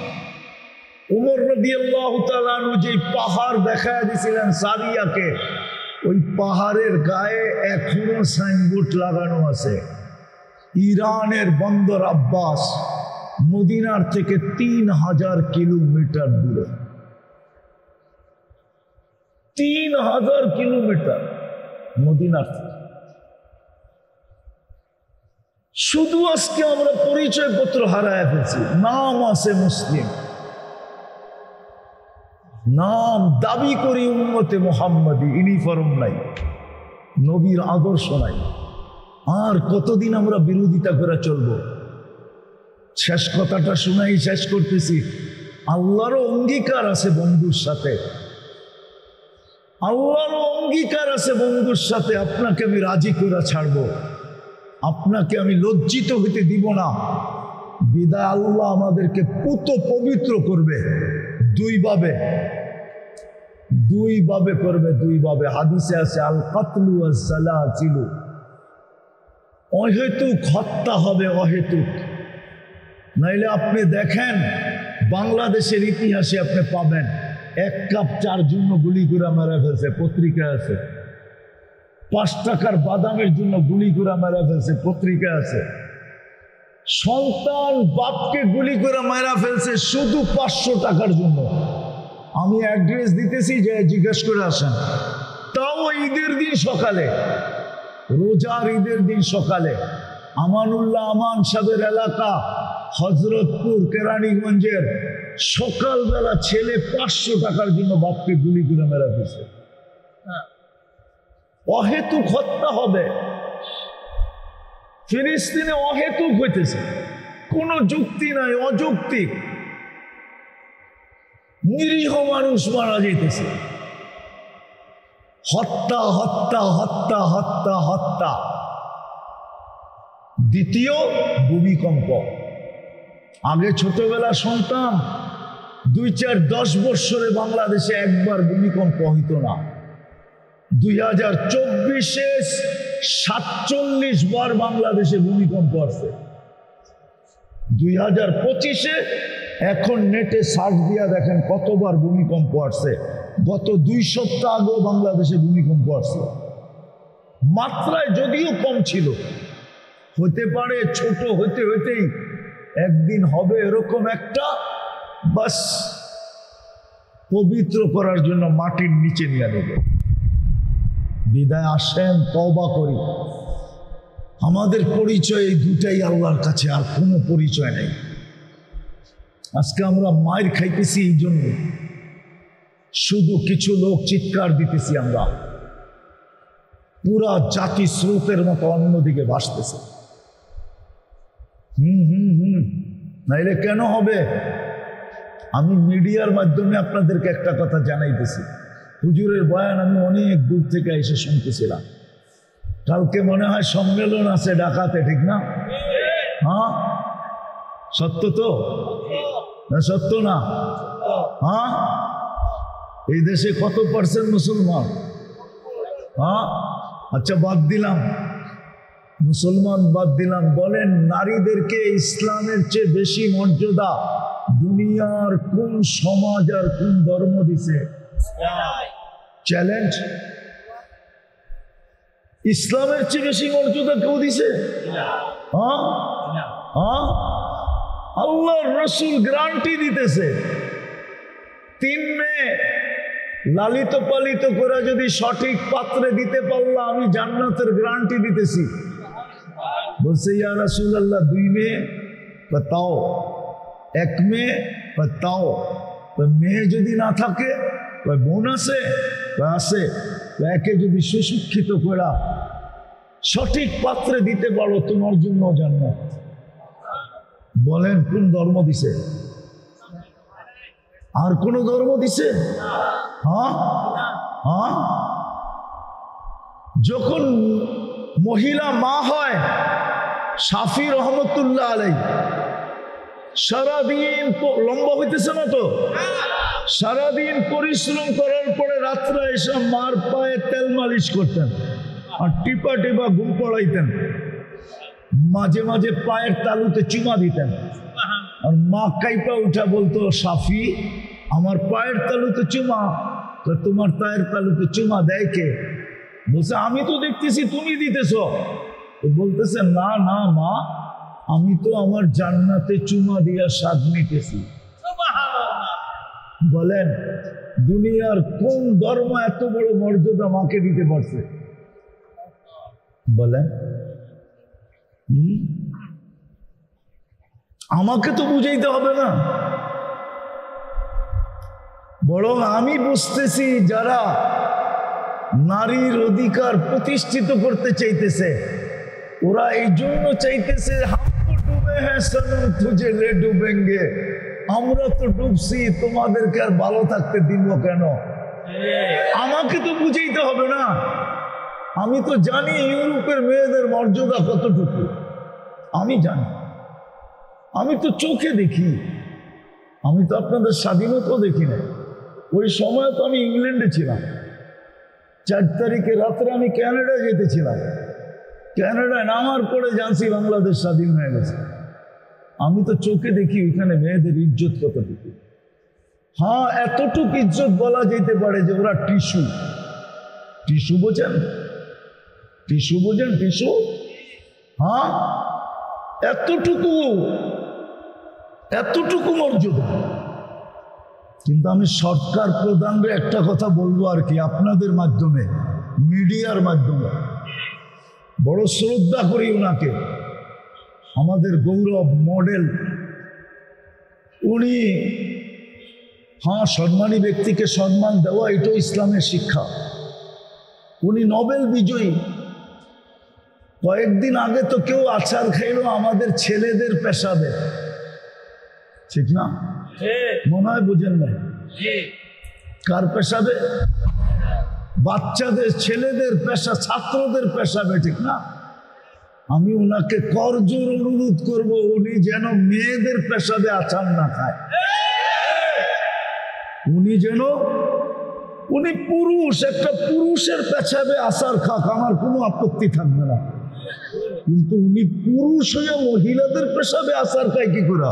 উমর রাদিয়াল্লাহু তাআলা আনহু যে পাহাড় দেখায় দিয়েছিলেন সারিয়াকে, ওই পাহাড়ের গায়ে এখনো সাইনবোর্ড লাগানো আছে। ইরানের বন্দর আব্বাস মদিনার থেকে 3000 কিলোমিটার দূরে। 3000 কিলোমিটার মদিনার থেকে। শুধু আজকে আমরা পরিচয় পত্র হারায় ফেলছি। নাম আছে মুসলিম, নাম দাবি করি উম্মতে মুহাম্মাদি, ইউনিফর্ম নাই, নবীর আদর্শ নাই। আর কতদিন আমরা বিরোধিতা করে চলবো? শেষ কথাটা শুনাই শেষ করতেছি। আল্লাহরও অঙ্গীকার আছে বন্ধুর সাথে, আল্লাহরও অঙ্গীকার আছে বন্ধুর সাথে। আপনাকে আমি রাজি করে ছাড়বো, আপনাকে আমি লজ্জিত হইতে দিব না। বিদায় আল্লাহ আমাদেরকে পুত পবিত্র করবে 2 ভাবে, 2 ভাবে করবে, 2 ভাবে। হাদিসে আছে আল কাতলু ওয়াস সালাতিলু, অহেতুক হত্যা হবে, অহেতুক। নাইলে আপনি দেখেন বাংলাদেশের ইতিহাসে আপনি পাবেন 1 কাপ চার জন্য গুলি করে মেরে ফেলছে, পত্রিকা আছে। 5 টাকার বাদামের জন্য গুলি করে মেরে ফেলছে, পত্রিকা আছে। সন্তান বাপকে গুলি করে মেরা ফেলছে শুধু 500 টাকার জন্য। আমি অ্যাড্রেস দিতেছি, যে জিজ্ঞেস করে আসেন। তাও ঈদের দিন সকালে, রোজার ঈদের দিন সকালে আমানুল্লাহ আমান সাহেবের এলাকা হজরতপুর কেরানীগঞ্জের সকালবেলা ছেলে 500 টাকার জন্য বাপকে গুলি করে মেরে ফেলছে। অহেতুক হত্যা হবে, ফিলিস্তিনে অহেতুক হইতেছে, কোনো যুক্তি নাই, অযৌক্তিক। নিরীহ মানুষ মারা যেতেছে, হত্যা হত্যা হত্যা হত্যা হত্যা। দ্বিতীয় ভূমিকম্প। আগে ছোটবেলা শুনতাম 2-4-10 বৎসরে বাংলাদেশে একবার ভূমিকম্প হইতো না। 2024-এ 47 বার বাংলাদেশে ভূমিকম্প আসছে। 2025-এ এখন নেটে সার্চ দিয়া দেখেন কতবার ভূমিকম্প আসছে। গত 2 সপ্তাহ আগেও বাংলাদেশে ভূমিকম্প আসছে। মাত্রায় যদিও কম ছিল, হতে পারে ছোট হইতে হইতেই একদিন হবে এরকম একটা, বাস পবিত্র করার জন্য মাটির নিচে নিয়ে নেবে। বিদায় আসেন, তওবা করি। আমাদের পরিচয় এই দুটাই আল্লাহর কাছে, আর কোনো পরিচয় নেই। আজকে আমরা মায়ের খাইতেছি এই জন্য, শুধু কিছু লোক চিৎকার দিতেছি, আমরা পুরা জাতি স্রোতের মতো অন্যদিকে ভাসতেছে। নাইলে কেন হবে? আমি মিডিয়ার মাধ্যমে আপনাদেরকে একটা কথা জানাইতেছি। হুজুরের বয়ান আমি অনেক দূর থেকে এসে শুনতেছিলাম। কালকে মনে হয় সম্মেলন আছে ঢাকাতে, ঠিক না? হ্যাঁ, সত্য তো? না সত্য না? হ্যাঁ, এই দেশে কত % মুসলমান? হ্যাঁ, আচ্ছা বাদ দিলাম মুসলমান, বাদ দিলাম। বলেন, নারীদেরকে ইসলামের চেয়ে বেশি মর্যাদা দুনিয়ার কোন সমাজ আর কোন ধর্ম দিছে? চ্যালেঞ্জ। ইসলামের চেয়ে বেশি মর্যাদা কেউ দিছে? হ্যাঁ, হ্যাঁ, আল্লাহর রাসূল গ্যারান্টি দিতেছে, 3 মেয়ে লালিত পালিত করে যদি সঠিক পাত্রে দিতে পারলো আমি জান্নাতের গ্যারান্টি দিতেছি। বলছে, ইয়া রাসূলুল্লাহ 2 মেয়ে? তাও 1 মেয়ে? তাও মেয়ে যদি না থাকে বোন আছে? আছে। একে যদি সুশিক্ষিত করা সঠিক পাত্রে দিতে পারো তোমার জন্য জান্নাত। বলেন, কোন ধর্ম দিছে? আর কোন ধর্ম দিছে? হ্যাঁ, হ্যাঁ। যখন মহিলা মা হয়, শাফি রহমতুল্লাহ আলাইহি সারাদিন লম্বা হইতেছে না তো, সারাদিন পরিশ্রম করার পরে রাত্রে এসে মার পায়ে তেল মালিশ করতেন আর টিপা টিপা ঘুম পড়াইতেন। মাঝে মাঝে পায়ের তালুতে চুমা দিতেন। আর মা কাইপা উঠা বলতো, শাফি আমার পায়ের তালুতে চুমা। তো তোমার পায়ের তালুতে চুমা দেয় কে? বলছে, আমি তো দেখতেছি তুমি দিতেছ। তো বলতেছে, না না মা, আমি তো আমার জান্নাতে চুমা দিয়া স্বাদ নিতেছি। বলেন, দুনিয়ার কোন ধর্ম এত বড় মর্যাদা মাকে দিতে পারছে? বলেন, আমাকে তো বুঝাইতে হবে না। বরং আমি বুঝতেছি, যারা নারীর অধিকার প্রতিষ্ঠিত করতে চাইতেছে, ওরা এই জন্য চাইতেছে, হামকো ডুবে হ্যাঁ সনম তুঝে লে ডুবেঙ্গে। আমরা তো ডুবছি, তোমাদেরকে আর ভালো থাকতে দিব কেন? আমাকে তো বুঝাইতে হবে না। আমি তো জানি ইউরোপের মেয়েদের মর্যাদা কতটুকু, আমি জানি। আমি তো চোখে দেখি, আমি তো আপনাদের স্বাধীনতাও দেখি না। ওই সময় তো আমি ইংল্যান্ডে ছিলাম। 4 তারিখে রাত্রে আমি ক্যানাডায় যেতেছিলাম। ক্যানাডায় নামার পরে জানছি বাংলাদেশ স্বাধীন হয়ে গেছে। আমি তো চোখে দেখি ওইখানে মেয়েদের ইজ্জত কতটুকু। হ্যাঁ, এতটুকু ইজ্জত বলা যেতে পারে যে ওরা টিস্যু। টিস্যু বোঝেন? টিস্যু বোঝেন? টিস্যু। হ্যাঁ, এতটুকু, এতটুকু মর্যাদা। কিন্তু আমি সরকার প্রধানরে একটা কথা বলবো আর কি আপনাদের মাধ্যমে, মিডিয়ার মাধ্যমে। বড় শ্রদ্ধা করি ওনাকে, আমাদের গৌরব মডেল উনি। হ্যাঁ, সম্মানী ব্যক্তিকে সম্মান দেওয়া এটাও ইসলামের শিক্ষা। উনি নোবেল বিজয়ী। কয়েকদিন আগে তো কেউ আচার খাইলো আমাদের ছেলেদের পেশাবে, ঠিক না? মনে হয় বুঝেন না। কার পেশাবে? বাচ্চাদের, ছেলেদের পেশা, ছাত্রদের পেশাবে, ঠিক না? আমি ওনাকে করজোর অনুরোধ করব উনি যেন মেয়েদের পেশাবে আচার না খায়। উনি পুরুষ, একটা পুরুষের পেশাবে আচার খাক, আমার কোনো আপত্তি থাকবে না। কিন্তু উনি পুরুষ হয়ে মহিলাদের পেশাবে আচার খায় কি করে?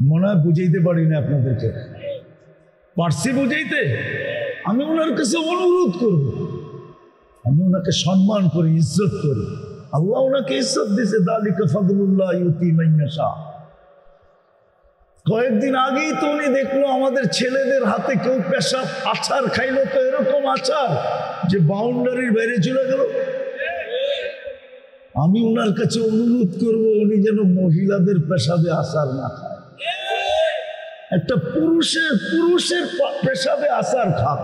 মনে হয় বুঝাইতে পারি না আপনাদেরকে। পারছি বুঝাইতে? আমি ওনার কাছে অনুরোধ করব, আমি ওনাকে সম্মান করি, ইজ্জত করি। আল্লাহ ওনাকে ইজ্জত দিয়েছে, যালিকা ফাদলুল্লাহ ইউতি মান ইয়াশা। কয়েকদিন আগেই তো উনি দেখলো আমাদের ছেলেদের হাতে কেউ পেশাব আচার খাইলো, তো এরকম আচার যে বাউন্ডারির বাইরে চলে গেল। আমি ওনার কাছে অনুরোধ করব উনি যেন মহিলাদের পেশাবে আচার না খায়, একটা পুরুষের পেশাবে আচার খাক।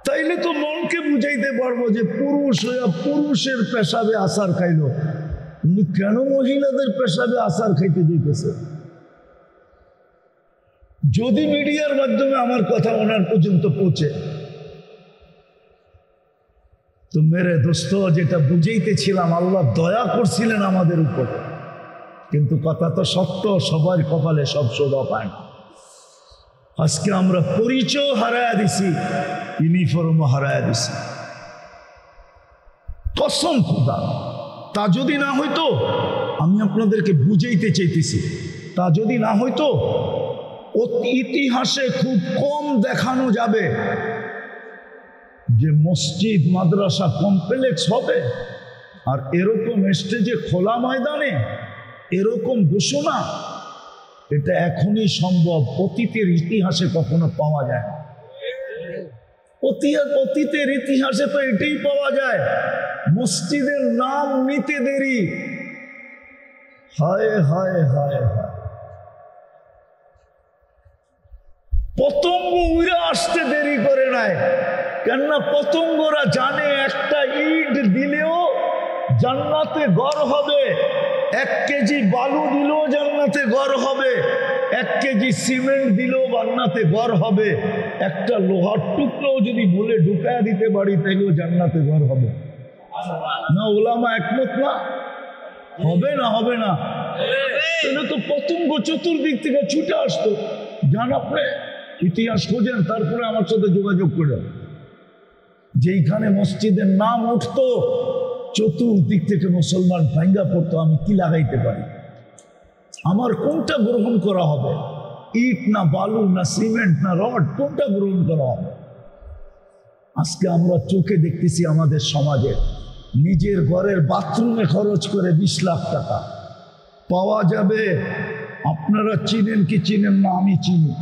তাইলে তো মনকে বুঝাইতে পারবো যে পুরুষ হইয়া পুরুষের পেশাবে আচার খাইলো, উনি কেন মহিলাদের পেশাবে আচার খাইতে যেতেছে? যদি মিডিয়ার মাধ্যমে আমার কথা ওনার পর্যন্ত পৌঁছে, তো মেরে দোস্ত, যেটা বুঝাইতেছিলাম, আল্লাহ দয়া করছিলেন আমাদের উপর। কিন্তু কথা তো সত্য, সবার কপালে সব শোভা পায় না। আজকে আমরা পরিচয় হারায়া দিছি, ইউনিফর্ম হারায়া দিছি। কসম খোদা, তা যদি না হইতো, আমি আপনাদেরকে বুঝাইতে চাইতেছি, তা যদি না হইতো, ইতিহাসে খুব কম দেখানো যাবে যে মসজিদ মাদ্রাসা কমপ্লেক্স হবে আর এরকম স্টেজে খোলা ময়দানে এরকম ঘোষণা, এটা এখনই সম্ভব। অতীতের ইতিহাসে কখনো পাওয়া যায় না। অতীতের ইতিহাসে তো এটাই পাওয়া যায়, মসজিদের নাম নিতে দেরি। হায় হায় হায় হায়, পতঙ্গ উড়ে আসতে দেরি করে নাই। কেননা পতঙ্গরা জানে একটা ইট দিলেও জান্নাতে ঘর হবে, 1 কেজি বালু দিলেও জান্নাতে ঘর হবে, 1 কেজি সিমেন্ট দিলেও জান্নাতে ঘর হবে, একটা লোহার টুকরো যদি ভুলে ঢুকায়া দিতে পারি তাইলেও জান্নাতে ঘর হবে। না ওলামা একমত না? হবে না? হবে না? তাহলে তো পতঙ্গ চতুর্দিক থেকে ছুটে আসতো। জান আপনি ইতিহাস খোঁজেন, তারপরে আমার সাথে যোগাযোগ করেন। যেইখানে মসজিদের নাম উঠতো চতুর্দিক থেকে মুসলমান ভাঙ্গা পড়তো। আমি কি লাগাইতে পারি? আমার কোনটা গ্রহণ করা হবে? ইট না বালু না সিমেন্ট না রড, কোনটা গ্রহণ করা হবে? আজকে আমরা চোখে দেখতেছি আমাদের সমাজে নিজের ঘরের বাথরুমে খরচ করে 20 লাখ টাকা পাওয়া যাবে। আপনারা চিনেন কি চিনেন না আমি চিনি,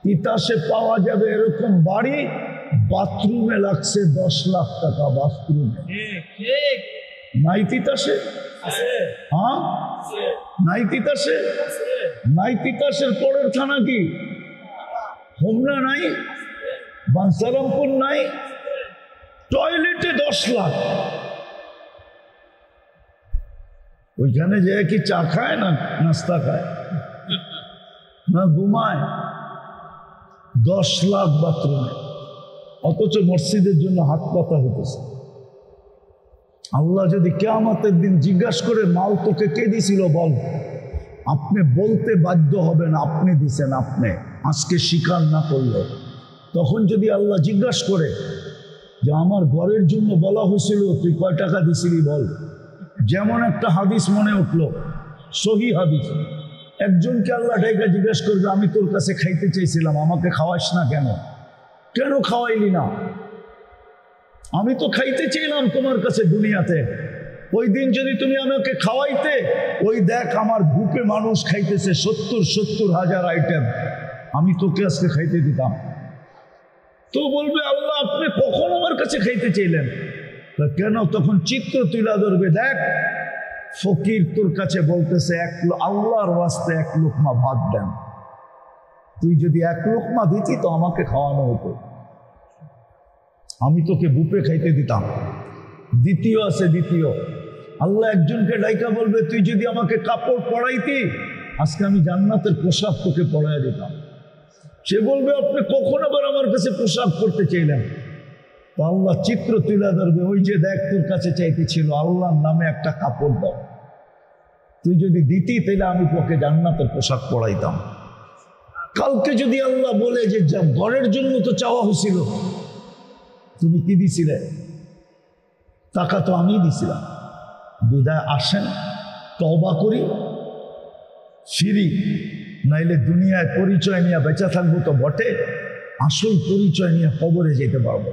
তিতাসে পাওয়া যাবে এরকম বাড়ি, বাথরুমে লাগছে 10 লাখ টাকা। বাথরুমে নাই তিতাসে? হ্যাঁ নাই তিতাসে? নাই তিতাসের পরের থানা কি হোমনা নাই? বাঞ্ছারামপুর নাই? টয়লেটে 10 লাখ। ওইখানে যে কি চা খায় না নাস্তা খায় না ঘুমায়? 10 লাখ বাথরুমে, অথচ মসজিদের জন্য হাত পাতা হতেছে। আল্লাহ যদি কিয়ামতের দিন জিজ্ঞাসা করে মাল তোকে কে দিছিল বল, আপনি বলতে বাধ্য হবেন আপনি দিছেন। আপনি আজকে স্বীকার না করলে, তখন যদি আল্লাহ জিজ্ঞাসা করে যে আমার ঘরের জন্য বলা হয়েছিল তুই কয় টাকা দিছিলি বল, যেমন একটা হাদিস মনে উঠলো, সহি হাদিস, একজনকে আল্লাহ ডাইকা জিজ্ঞাসা করবে আমি তোর কাছে খাইতে চাইছিলাম, আমাকে খাওয়াস না কেন? কেন খাওয়াইলি না? আমি তো খাইতে চাইলাম তোমার কাছে দুনিয়াতে। ওই দিন যদি তুমি আমাকে খাওয়াইতে, ওই দেখ আমার বুকে মানুষ খাইতেছে 70,000 আইটেম, আমি তোকে আজকে খাইতে দিতাম। তো বলবে আল্লাহ আপনি কখন আমার কাছে খাইতে চাইলেন? কেন? তখন চিত্র তুলে ধরবে, দেখ ফকির তোর কাছে বলতেছে আল্লাহর ওয়াস্তে 1 লোকমা ভাত দেন। তুই যদি 1 লোকমা দিতি তো আমাকে খাওয়ানো হতো, আমি তোকে বুপে খাইতে দিতাম। দ্বিতীয় আছে, দ্বিতীয় আল্লাহ একজনকে ডাইকা বলবে তুই যদি আমাকে কাপড় পরাইতি আজকে আমি জান্নাতের পোশাক তোকে পরাইয়া দিতাম। সে বলবে আপনি কখন আবার আমার কাছে পোশাক পরতে চাইলেন? তো আল্লাহ চিত্র তুলে ধরবে, ওই যে দেখ তোর কাছে চাইতে ছিল আল্লাহর নামে একটা কাপড় দাও, তুই যদি দিতি তাহলে আমি তোকে জান্নাতের পোশাক পরাইতাম। কালকে যদি আল্লাহ বলে যে ঘরের জন্য তো চাওয়া হয়েছিল, তুমি কি দিছিলে? টাকা তো আমি দিছিলাম। বিদায় আসেন, তওবা করি, ফিরি, নাইলে দুনিয়ায় পরিচয় নিয়ে বেঁচে থাকবো তো বটে, আসল পরিচয় নিয়ে কবরে যেতে পারবো।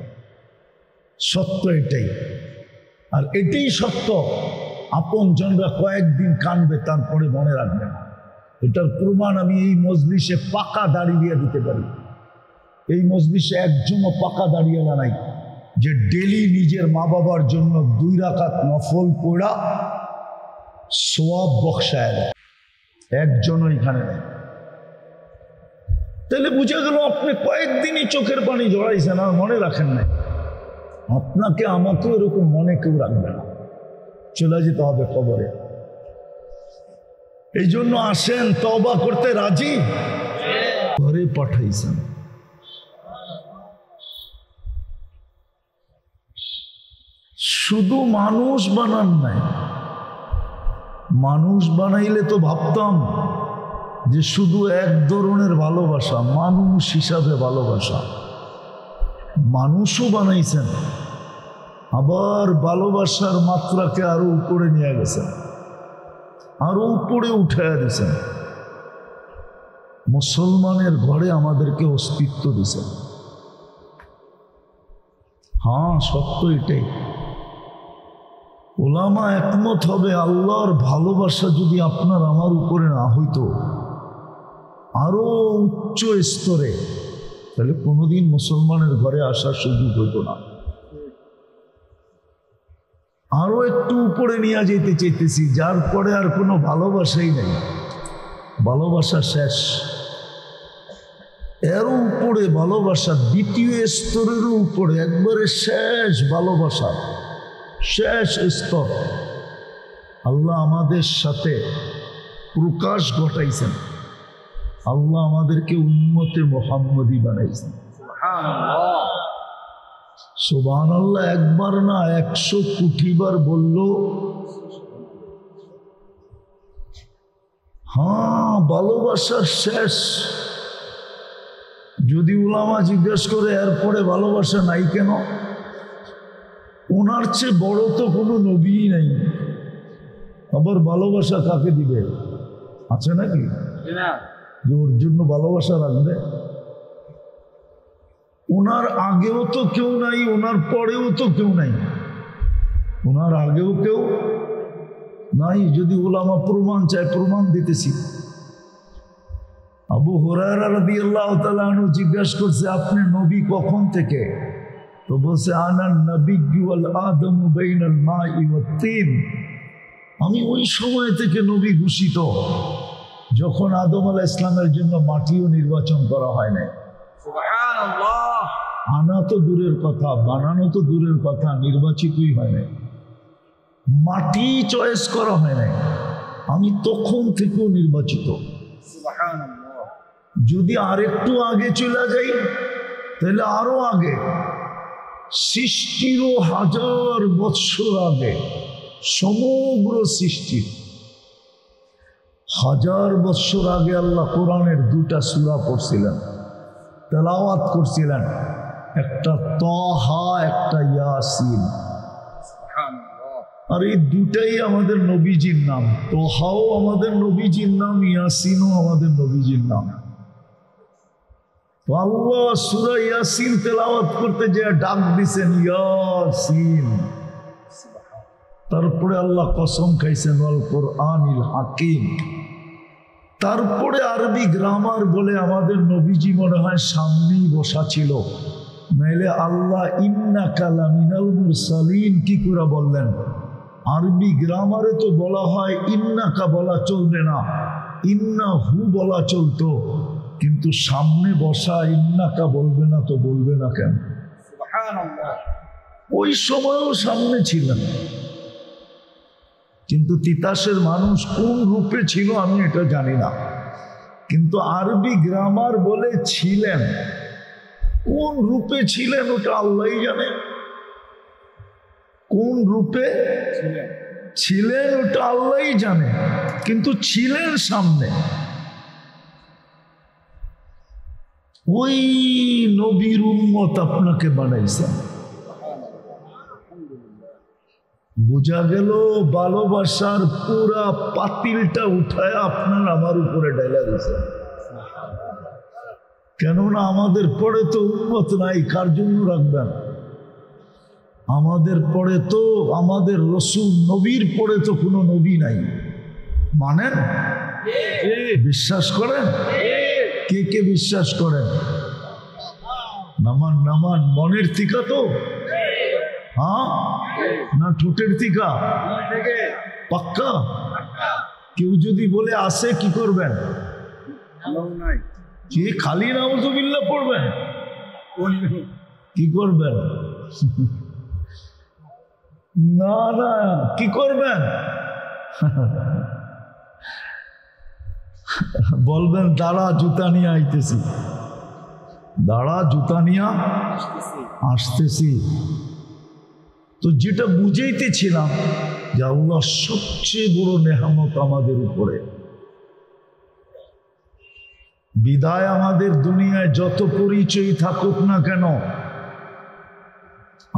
সত্য এটাই, আর এটাই সত্য। আপন জনরা কয়েকদিন কানবে, তারপরে মনে রাখবে না। এটার প্রমাণ আমি এই মজলিসে পাকা দাড়ি দিয়ে দিতে পারি। এই মজলিসে একজনও পাকা দাঁড়িয়ে নাই যে ডেলি নিজের মা বাবার জন্য 2 রাকাত নফল পড়া সওয়াব বখশায় দেয়, একজনও এখানে নেই। তাহলে বুঝে গেল আপনি কয়েকদিনই চোখের পানি জড়াইছেন আর মনে রাখেন নাই। আপনাকে আমাকেও এরকম মনে কেউ রাখবে না, চলে যেতে হবে কবরে। এই জন্য আসেন, তওবা করতে রাজি, ঘরে পাঠাইছেন। শুধু মানুষ বানান নাই, মানুষ বানাইলে তো ভাবতাম যে শুধু এক ধরনের ভালোবাসা, মানুষ হিসাবে ভালোবাসা। মানুষও বানাইছেন, আবার ভালোবাসার মাত্রাকে আরো উপরে নিয়ে গেছেন, আরো উপরে উঠাইয়া দিয়েছেন। মুসলমানের ঘরে আমাদেরকে অস্তিত্ব দিয়েছেন। হ্যাঁ, সত্য এটাই। ওলামা একমত হবে, আল্লাহর ভালোবাসা যদি আপনার আমার উপরে না হইতো আরো উচ্চ স্তরে, তাহলে কোনোদিন মুসলমানের ঘরে আসার সুযোগ হইতো না। আরো একটু উপরে নিয়ে যেতে চাইতেছি, যার পরে আর কোনো ভালোবাসাই নেই, ভালোবাসা শেষ। এরও উপরে ভালোবাসা, দ্বিতীয় স্তরেরও উপরে, একবারে শেষ ভালোবাসা, শেষ স্তর। আল্লাহ আমাদের সাথে প্রকাশ ঘটাইছেন, আল্লাহ আমাদেরকে উম্মতে মুহাম্মদী বানাইছেন। সুবহানাল্লাহ। একবার না 100 কোটি বার বলল। হ্যাঁ, ভালোবাসার শেষ। যদি উলামা জিজ্ঞেস করে এরপরে ভালোবাসা নাই কেন, ওনার চেয়ে বড় তো কোনো নবীই নাই, আবার ভালোবাসা কাকে দিবে? আছে নাকি যে ওর জন্য ভালোবাসা রাখবে? ওনার আগেও তো কেউ নাই, ওনার পরেও তো কেউ নাই, ওনার আগেও কেউ নাই। যদি উলামা প্রমাণ চায়, প্রমাণ দিতেছি। আবু হুরায়রা রাদিয়াল্লাহু তাআলা আনহু জিজ্ঞাসা করছে, আপনি নবী কখন থেকে? তো বলছে, আনান নবিয়্যু ওয়াল আদমু বাইনাল মাই ওয়াত তিন। আমি ওই সময় থেকে নবী ঘোষিত যখন আদম আলাইহিস সালামের জন্য মাটিও নির্বাচন করা হয় নাই। সুবহানাল্লাহ। আনা তো দূরের কথা, বানানো তো দূরের কথা, নির্বাচিতই হয় নাই, মাটি চয়েস করা হয় নাই। আমি তখন থেকেও নির্বাচিত। সুবহানাল্লাহ। যদি আরেকটু আগে চলে যাই তাহলে আরো আগে, সৃষ্টিরও 1000 বৎসর আগে, সমগ্র সৃষ্টি 1000 বৎসর আগে আল্লাহ কোরআনের 2টা সূরা পড়ছিলেন, তেলাওয়াত করছিলেন, একটা তাহা, একটা ইয়াসিন। আর এই দুটাই আমাদের নবীজির নাম। তাহাও আমাদের নবীজির নাম, ইয়াসিনও আমাদের নবীজির নাম। তো আল্লাহ সূরা ইয়াসিন তেলাওয়াত করতে যে ডাক দিছেন, ইয়াসিন। তারপরে আল্লাহ কসম খাইছেন, ওয়াল কোরআনিল হাকিম। তারপরে আরবি গ্রামার বলে আমাদের নবীজি মনে হয় সামনেই বসা ছিল, নাইলে আল্লাহ ইন্নাকা লামিনাল মুরসালিন কি করে বললেন? আরবি গ্রামারে তো বলা হয় ইন্নাকা বলা চলবে না, ইন্নাহু বলা চলতো, কিন্তু সামনে বসা ইন্নাকা বলবে না তো বলবে না কেন? ওই সময়ও সামনে ছিলেন, কিন্তু তিতাসের মানুষ কোন রূপে ছিল আমি এটা জানি না, কিন্তু আরবি গ্রামার বলে ছিলেন। কোন রূপে ছিলেন ওটা আল্লাহই জানে। কোন রূপে ছিলেন ওটা আল্লাহই জানে, কিন্তু ছিলেন সামনে। ওই নবীর উম্মত আপনাকে বানাইছেন। বোঝা গেল ভালোবাসার পুরা পাতিলটা উঠায় আপনার আমার উপরে ঢেলে দিয়েছেন। কেননা আমাদের পরে তো উম্মত নাই, কার জন্য রাখবেন? আমাদের পরে তো আমাদের রসুল নবীর পরে তো কোনো নবী নাই। মানেন? বিশ্বাস করেন? কে কে বিশ্বাস করেন? নামান নামান মনের থিকা তো, হ্যাঁ না ঠোঁটের থিকা? পাক্কা? কেউ যদি বলে আসে কি করবেন? কি খালি নাউযুবিল্লাহ পড়বেন? কি করবেন? না না কি করবেন? বলবেন দাঁড়া জুতা নিয়ে আইতেছি, দাঁড়া জুতা নিয়ে আসতেছি। তো যেটা বুঝাইতেছিলাম যে আল্লাহ সবচেয়ে বড় নেয়ামত আমাদের উপরে। বিদায় আমাদের দুনিয়ায় যত পরিচয় থাকুক না কেন,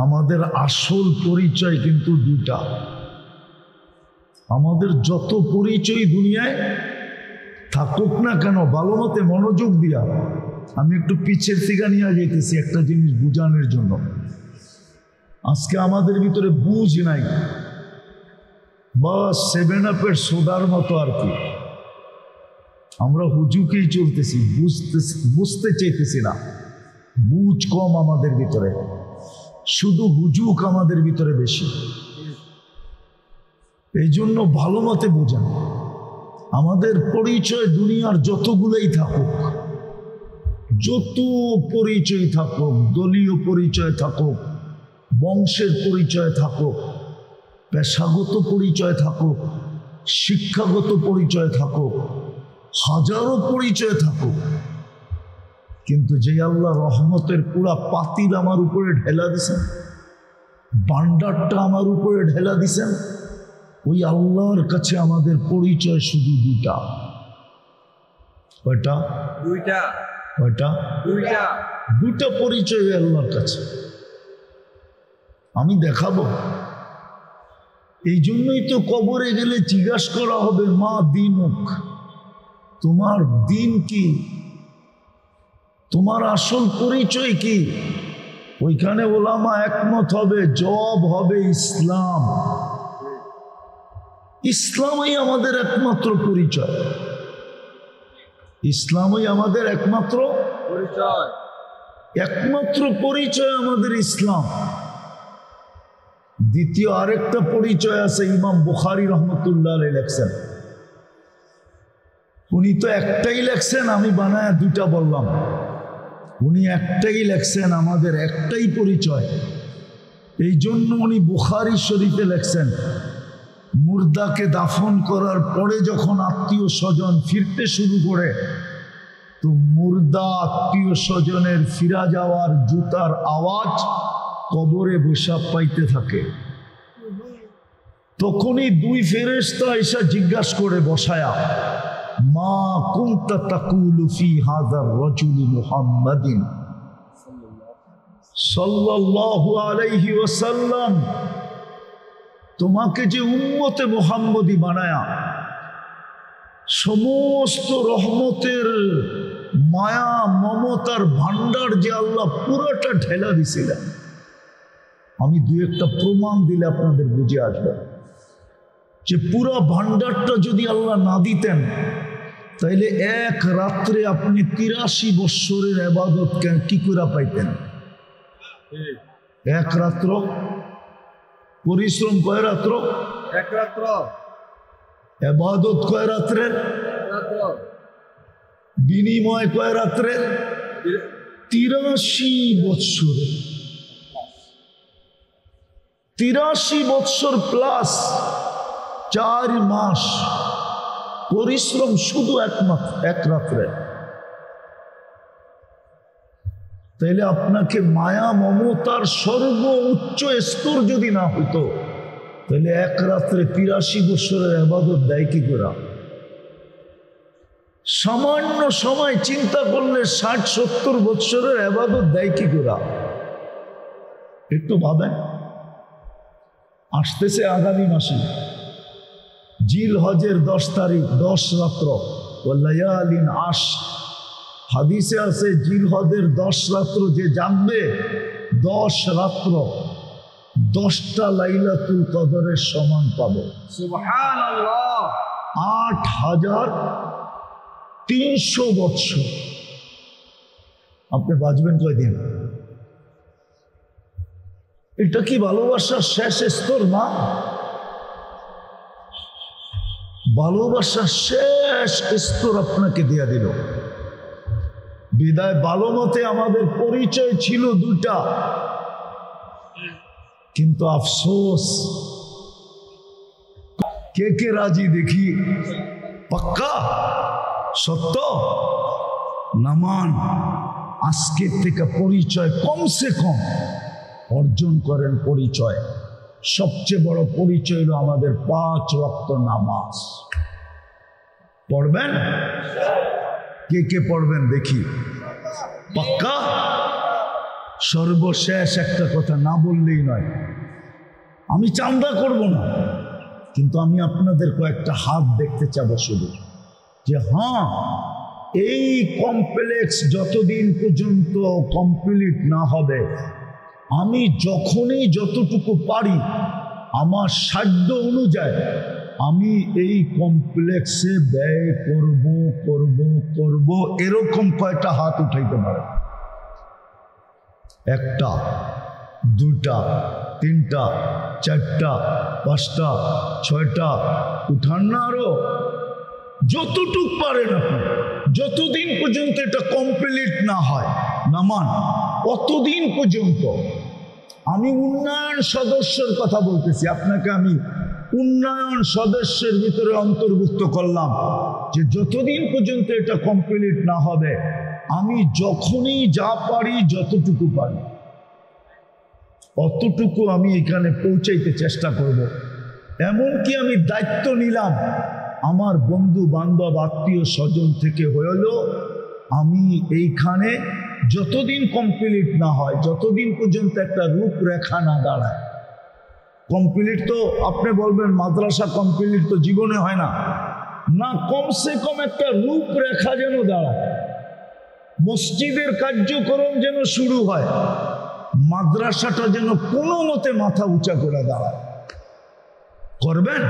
আমাদের আসল পরিচয় কিন্তু দুটা। আমাদের যত পরিচয় দুনিয়ায় থাকুক না কেন, ভালো মতে মনোযোগ দিয়া আমি একটু পিছের থেকে নিয়ে যেতেছি একটা জিনিস বুঝানোর জন্য। আজকে আমাদের ভিতরে বুঝ নাই, বা 7 আপের সোডার মতো আর কি। আমরা হুজুকেই চলতেছি, বুঝতে চাইতেছি না। বুঝ কম আমাদের ভিতরে, শুধু হুজুক আমাদের ভিতরে বেশি। এই জন্য ভালো মতে বোঝেন, আমাদের পরিচয় দুনিয়ার যতগুলোই থাকুক, যত পরিচয় থাকুক, দলীয় পরিচয় থাকুক, বংশের পরিচয় থাকুক, পেশাগত পরিচয় থাকুক, শিক্ষাগত পরিচয় থাকুক, হাজারো পরিচয় থাকুক, কিন্তু যে আল্লাহ রহমতের পুরা পাতিল আমার উপরে ঢেলা দিছেন, ভান্ডারটা আমার উপরে ঢেলা দিছেন, ওই আল্লাহর কাছে আমাদের পরিচয় শুধু দুটা। কয়টা? দুইটা। কয়টা? দুইটা। দুটা পরিচয় আল্লাহর কাছে। আমি দেখাবো। এই জন্যই তো কবরে গেলে জিজ্ঞাসা করা হবে, মা দিনুক, তোমার দিন কি, তোমার আসল পরিচয় কি? ওইখানে ওলামা একমত হবে, জবাব হবে ইসলাম। ইসলামই আমাদের একমাত্র পরিচয়। ইসলামই আমাদের একমাত্র পরিচয়। একমাত্র পরিচয় আমাদের ইসলাম। দ্বিতীয় আরেকটা পরিচয় আছে, ইমাম বুখারী রহমতুল্লাহ আলাইহি লেখছেন। উনি তো একটাই লেখছেন, আমি বানায় দুটা বললাম। উনি একটাই লেখছেন, আমাদের একটাই পরিচয়। এই জন্য উনি বুখারী শরীফে লেখছেন, মুর্দাকে দাফন করার পরে যখন আত্মীয় স্বজন ফিরতে শুরু করে, তো মুর্দা আত্মীয় স্বজনের ফিরা যাওয়ার জুতার আওয়াজ কবরে বসা পাইতে থাকে। তখনই দুই ফেরেশতা এসে জিজ্ঞাসা করে বসায়া, মা কুনতা তাকুলু ফি হাযার রাজুলি মুহাম্মাদিন সাল্লাল্লাহু আলাইহি ওয়াসাল্লাম, তোমাকে যে উম্মতে মুহাম্মদী বানায়া সমস্ত রহমতের মায়া মমতার ভান্ডার যে আল্লাহ পুরোটা ঢেলা দিছিলেন, আমি দুই একটা প্রমাণ দিলে আপনাদের বুঝে আসবে যে পুরো ভান্ডারটা যদি আল্লাহ না দিতেন, তাইলে এক রাত্রে আপনি 83 বৎসরের ইবাদত কি করে পাইতেন? এক রাত্র পরিশ্রম কয় রাত্র? এক রাত্র। ইবাদত কয় রাত্রের? রাত্র। বিনিময় কয় রাত্রের? 83 বৎসর। 83 বৎসর প্লাস 4 মাস পরিশ্রম শুধু এক রাত্রে। তাইলে আপনাকে মায়া মমতার সর্বোচ্চ স্তর যদি না হইতো, তাহলে এক রাত্রে 83 বৎসরের ইবাদত দেয় কি করে? সামান্য সময় চিন্তা করলে 60-70 বৎসরের ইবাদত দেয় কি করে? একটু ভাবেন। আসতেছে আগামী মাসে জিল হজের 10 তারিখ, 10 রাত্র। ওয়ালায়ালিন আশ, হাদিসে আছে জিল হজের 10 রাত্র যে জানবে, 10 রাত্র 10টা লাইলাতুল কদরের সমান পাবে। সুবহানাল্লাহ। 8300 বৎসর। আপনি বাঁচবেন কয়দিন? এটা কি ভালোবাসার শেষ স্তর না? ভালোবাসার শেষ স্তর আপনাকে দেয়া দিল। বিদায় ভালো মতে আমাদের পরিচয় ছিল 2টা, কিন্তু আফসোস, কে কে রাজি দেখি? পাক্কা সত্য নামান আজকে থেকে পরিচয় কমসে কম অর্জন করেন। পরিচয়, সবচেয়ে বড় পরিচয় হলো আমাদের 5 ওয়াক্ত নামাজ। পড়বেন? কে কে পড়বেন দেখি? পাক্কা? সর্বশেষ একটা কথা না বললেই নয়, আমি চান্দা করব না, কিন্তু আমি আপনাদের কয়েকটা হাত দেখতে চাবো শুধু, যে হ্যাঁ, এই কমপ্লেক্স যতদিন পর্যন্ত কমপ্লিট না হবে, আমি যখনই যতটুকু পারি আমার সাধ্য অনুযায়ী আমি এই কমপ্লেক্সে ব্যয় করব করব করব। এরকম কয়টা হাত উঠাইতে পারে? 1টা, 2টা, 3টা, 4টা, 5টা, 6টা, উঠান না আরো যতটুক পারেন আপনি। যতদিন পর্যন্ত এটা কমপ্লিট না হয় নামান, কতদিন পর্যন্ত। আমি উন্নয়ন সদস্যের কথা বলতেছি, আপনাকে আমি উন্নয়ন সদস্যের ভিতরে অন্তর্ভুক্ত করলাম, যে যতদিন পর্যন্ত এটা কমপ্লিট না হবে আমি যখনই যা পারি, যতটুকু পারি অতটুকু আমি এখানে পৌঁছাইতে চেষ্টা করব। এমনকি আমি দায়িত্ব নিলাম আমার বন্ধু বান্ধব আত্মীয় স্বজন থেকে হলো, আমি এইখানে যতদিন কমপ্লিট না হয়, যতদিন পর্যন্ত একটা রূপরেখা না দাঁড়ায়। কমপ্লিট তো আপনি বলবেন মাদ্রাসা কমপ্লিট তো জীবনে হয় না, না, কমসে কম একটা রূপরেখা যেন দাঁড়ায়। মসজিদের কার্যক্রম যেন শুরু হয়, মাদ্রাসাটা যেন কোনো মতে মাথা উঁচা করে দাঁড়ায়। করবেন?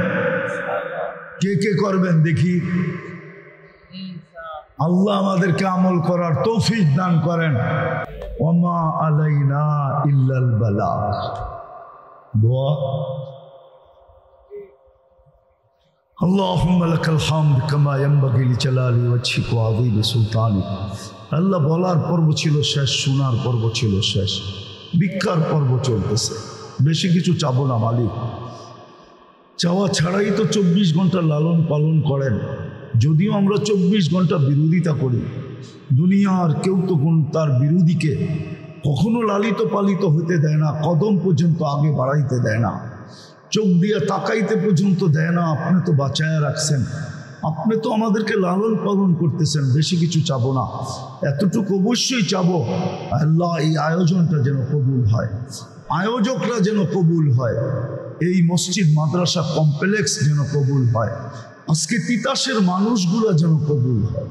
কে কে করবেন দেখি? আল্লাহ আমাদেরকে আমল করার তৌফিক দান করেন। ওমা আলাইনা ইল্লাল বালাগ। দোয়া। আল্লাহুম্মা লাকাল হামদ কামা ইয়ানবাগি লিজালালি ওয়াজহিকা ওয়া আযীমি সুলতানিক। আল্লাহ বলার পর্ব ছিল শেষ, শোনার পর্ব ছিল শেষ, ভিক্ষার পর্ব চলতেছে। বেশি কিছু চাবো না মালিক, চাওয়া ছাড়াই তো 24 ঘন্টা লালন পালন করেন। যদিও আমরা 24 ঘন্টা বিরোধিতা করি, দুনিয়ার কেউ তো তার বিরোধীকে কখনো লালিত পালিত হতে দেয় না, কদম পর্যন্ত আগে বাড়াইতে দেয় না, চোখ দিয়ে তাকাইতে পর্যন্ত দেয় না। আপনি তো বাঁচায়া রাখছেন, আপনি তো আমাদেরকে লালন পালন করতেছেন। বেশি কিছু চাবো না, এতটুকু অবশ্যই চাবো, আল্লাহ এই আয়োজনটা যেন কবুল হয়, আয়োজকরা যেন কবুল হয়, এই মসজিদ মাদ্রাসা কমপ্লেক্স যেন কবুল হয়, আজকে তিতাসের মানুষগুলো যেন কবুল হয়,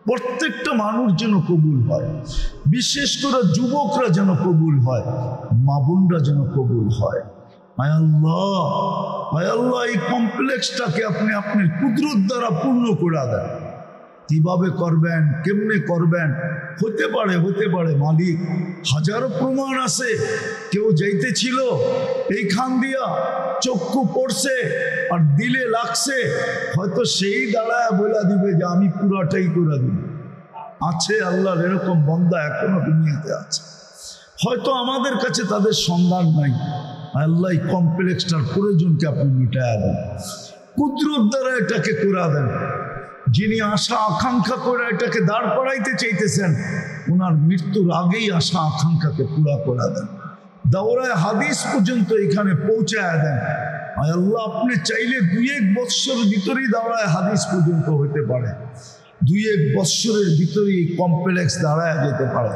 প্রত্যেকটা মানুষ যেন কবুল হয়, বিশেষ করে যুবকরা যেন কবুল হয়, মা বোনরা যেন কবুল হয়। আয় আল্লাহ, আয় আল্লাহ, এই কমপ্লেক্সটাকে আপনি আপনার কুদরত দ্বারা পূর্ণ করে দেন। কিভাবে করবেন, কেমনে করবেন? হতে পারে মালিক, হাজারো প্রমাণ আছে। কেউ যাইতেছিল এইখান দিয়া, চক্ষু পড়ছে আর দিলে লাগছে, হয়তো সেই দাঁড়ায় বলে দিবে যে আমি পুরাটাই করে দিব। আছে আল্লাহর এরকম বান্দা এখনো দুনিয়াতে আছে। হয়তো আমাদের কাছে তাদের সন্ধান নাই। আল্লাহ কমপ্লেক্সটার প্রয়োজনকে আপনি মিটায়া দেন, কুদরত দ্বারা এটাকে করে দেন। যিনি আশা আকাঙ্ক্ষা করে এটাকে দাঁড় করাইতে চাইতেছেন, ওনার মৃত্যুর আগেই আশা আকাঙ্ক্ষাকে পুরা করে দেন। দাওরায় হাদিস পর্যন্ত এখানে পৌঁছায় দেন। আল্লাহ আপনি চাইলে 2-1 বৎসর ভিতরেই দাওরায় হাদিস পর্যন্ত হইতে পারে, 2-1 বৎসরের ভিতরেই কমপ্লেক্স দাঁড়ায় যেতে পারে।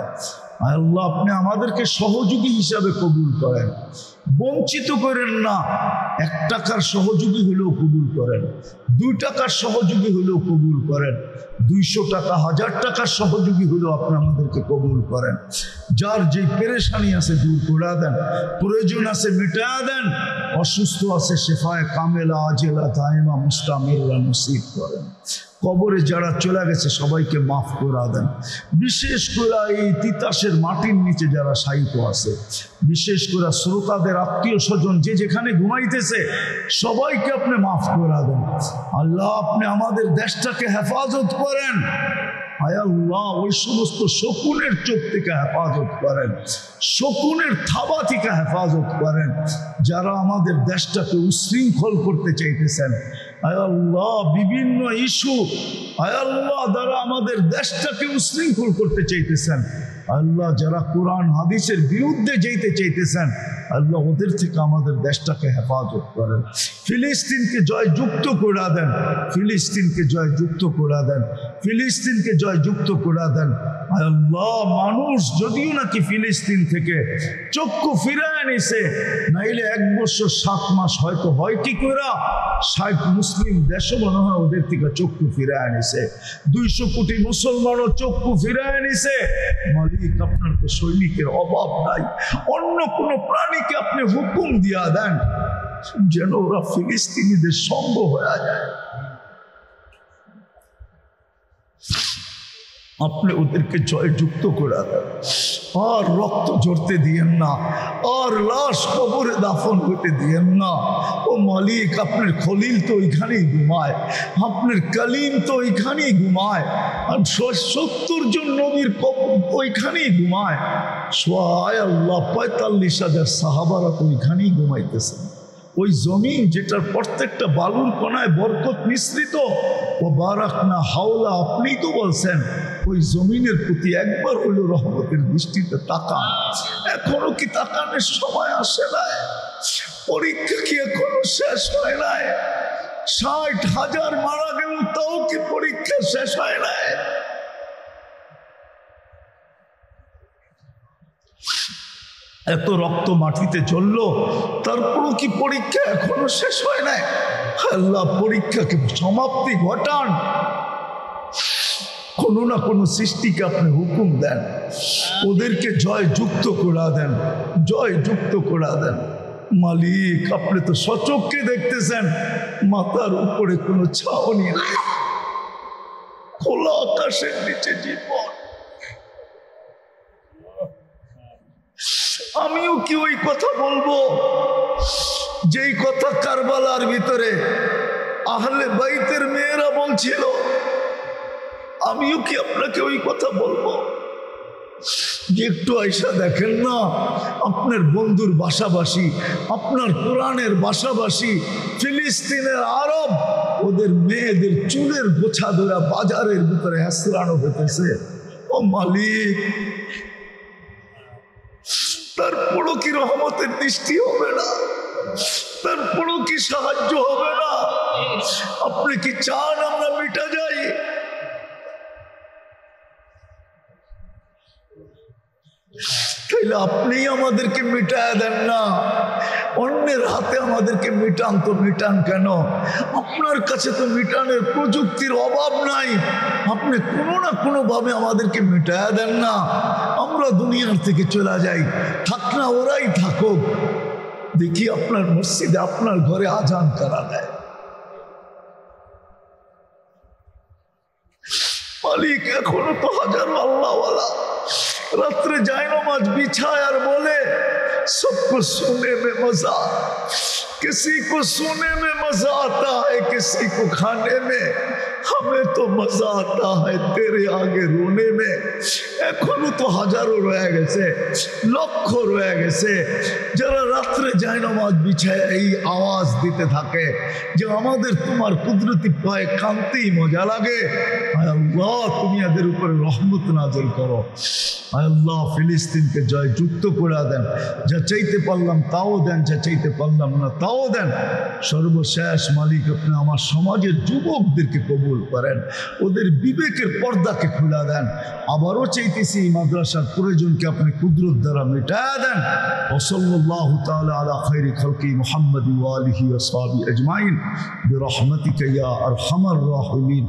আল্লাহ আপনি আমাদেরকে সহযোগী হিসাবে কবুল করেন, বঞ্চিত করেন না। 1 টাকার সহযোগী হলেও কবুল করেন, 2 টাকার সহযোগী হলেও কবুল করেন, 200 টাকা 1000 টাকার সহযোগী হলেও আপনি আমাদেরকে কবুল করেন। যার যে পেরেশানি আছে দূর করে দেন, প্রয়োজন আছে মিটা দেন, অসুস্থ আছে শেফায়ে কামেলা আজেলা দায়েমা মুস্তামিরা নসিব করেন। কবরে যারা চলে গেছে সবাইকে মাফ করে দেন। বিশেষ করে এই তিতাসের মাটির নিচে যারা শায়িত আছে, বিশেষ করে শ্রোতাদের আত্মীয় স্বজন যে যেখানে ঘুমাইতেছে, সবাইকে আপনি মাফ করে দেন। আল্লাহ আপনি আমাদের দেশটাকে হেফাজত করেন। আয় আল্লাহ ওই সমস্ত শকুনের চোখ থেকে হেফাজত করেন, শকুনের থাবা থেকে হেফাজত করেন যারা আমাদের দেশটাকে উশৃঙ্খল করতে চাইতেছেন। আয় আল্লাহ বিভিন্ন ইস্যু আয় আল্লাহ দ্বারা আমাদের দেশটাকে উশৃঙ্খল করতে চাইতেছেন। আল্লাহ যারা কোরআন হাদিসের বিরুদ্ধে যেতে চাইতেছেন, আল্লাহ ওদের থেকে আমাদের দেশটাকে হেফাজত করেন। ফিলিস্তিনকে জয়যুক্ত করে দেন, ফিলিস্তিনকে জয়যুক্ত করে দেন, ফিলিস্তিনকে জয়যুক্ত করে দেন। আল্লাহ মানুষ যদিও নাকি ফিলিস্তিন থেকে চক্ষু ফিরায় নিছে, নাইলে 1 বছর 7 মাস হয়তো হয় কি করে 60 মুসলিম দেশও মনে হয় ওদের থেকে চক্ষু ফিরায় নিছে, 200 কোটি মুসলমানও চক্ষু ফিরায় নিছে। মালিক আপনার তো সৈনিকের অভাব নাই, অন্য কোনো প্রাণীকে আপনি হুকুম দিয়া দেন যেন ওরা ফিলিস্তিনিদের সঙ্গ হয়ে যায়। আপনি ওদেরকে জয়যুক্ত করে দেন, আর রক্ত ঝরতে দিয়েন না, আর লাশ কবরে দাফন হতে দিয়েন না। ও মালিক আপনার খলিল তো ওইখানেই ঘুমায়, আপনার কালিম তো ওইখানেই ঘুমায়, আর 70 জন নবীর কবর ওইখানেই ঘুমায়। সোয়ায় আল্লাহ 45,000 সাহাবারা তো ওইখানেই ঘুমাইতেছে। ওই জমিন যেটার প্রত্যেকটা বালুর কোনায় বরকত মিশ্রিত, ও বারাকনা হাওলা, আপনি তো বলছেন ওই জমিনের প্রতি একবার হলো রহমতের দৃষ্টিতে তাকান। এখনো কি তাকানোর সময় আসে নাই? পরীক্ষা কি এখনো শেষ হয় নাই? 60,000 মারা গেল তাও কি পরীক্ষা শেষ হয় নাই? এত রক্ত মাটিতে চললো, তারপরও কি পরীক্ষা এখনো শেষ হয় নাই? আল্লাহ পরীক্ষাকে সমাপ্তি ঘটান, কোনো না কোনো সৃষ্টিকে আপনি হুকুম দেন, ওদেরকে জয়যুক্ত করে দেন, জয়যুক্ত করে দেন। মালিক আপনি তো সচক্ষে দেখতেছেন, মাথার উপরে কোনো ছাউনি নেই, খোলা আকাশের নিচে জীবন। আমিও কি ওই কথা বলবো যেই কথা কারবালার ভিতরে আহলে বাইতের মেয়েরা বলছিল? আমিও কি আপনাকে ওই কথা বলবো যে একটু আয়সা দেখেন না আপনার বন্ধুর বাসাবাসী, আপনার কোরআনের বাসাবাসী ফিলিস্তিনের আরব, ওদের মেয়েদের চুলের গোছা ধরা বাজারের ভিতরে হেসরানো হইতেছে। ও মালিক তারপরও কি রহমতের দৃষ্টি হবে না? তারপরও কি সাহায্য হবে না? আপনি কি চান আমরা মিটা যাই? তাইলে আপনি আমাদেরকে মিটায় দেন না, অন্যের হাতে আমাদেরকে মিটান। তো মিটান কেন? আপনার কাছে তো মিটানের প্রযুক্তির অভাব নাই, আপনি কোনো না কোনো ভাবে আমাদেরকে মিটায় দেন না। আমরা দুনিয়ার থেকে চলে যাই, থাক না ওরাই থাকুক। দেখি আপনার মসজিদে আপনার ঘরে আজান করা দেয়, মালিক এখনো তো হাজারো আল্লাহওয়ালা রাত্রে যায় নামাজ বিছায় আর বলে सबको सोने में मजा, किसी को सोने में मजा आता है, किसी को खाने में, हमें तो मजा आता है तेरे आगे रोने में। এখনো তো হাজারো রয়ে গেছে, লক্ষ রয়ে গেছে যারা রাত্রে যায় নামাজ বিছায় এই আওয়াজ দিতে থাকে যে আমাদের তোমার কুদরতি পায়ে কাঁদতেই মজা লাগে। আয় আল্লাহ, তুমি এদের উপরে রহমত নাযিল করো। আয় আল্লাহ, ফিলিস্তিনকে জয়যুক্ত করে দেন। যা চাইতে পারলাম তাও দেন, যা চাইতে পারলাম না তাও দেন। সর্বশেষ মালিক, আপনি আমার সমাজের যুবকদেরকে কবুল করেন, ওদের বিবেকের পর্দাকে খুলে দেন। আবারও চাইতেছি মাদ্রাসার প্রয়োজনকে আপনি কুদরত দ্বারা মিটায়া দেন। ওয়াসাল্লাল্লাহু তাআলা আলা খায়রি খালকি মুহাম্মাদ ওয়া আলিহি ওয়া সাহবিহি আজমাইন বিরহমাতিকা ইয়া আরহামার রাহিমিন।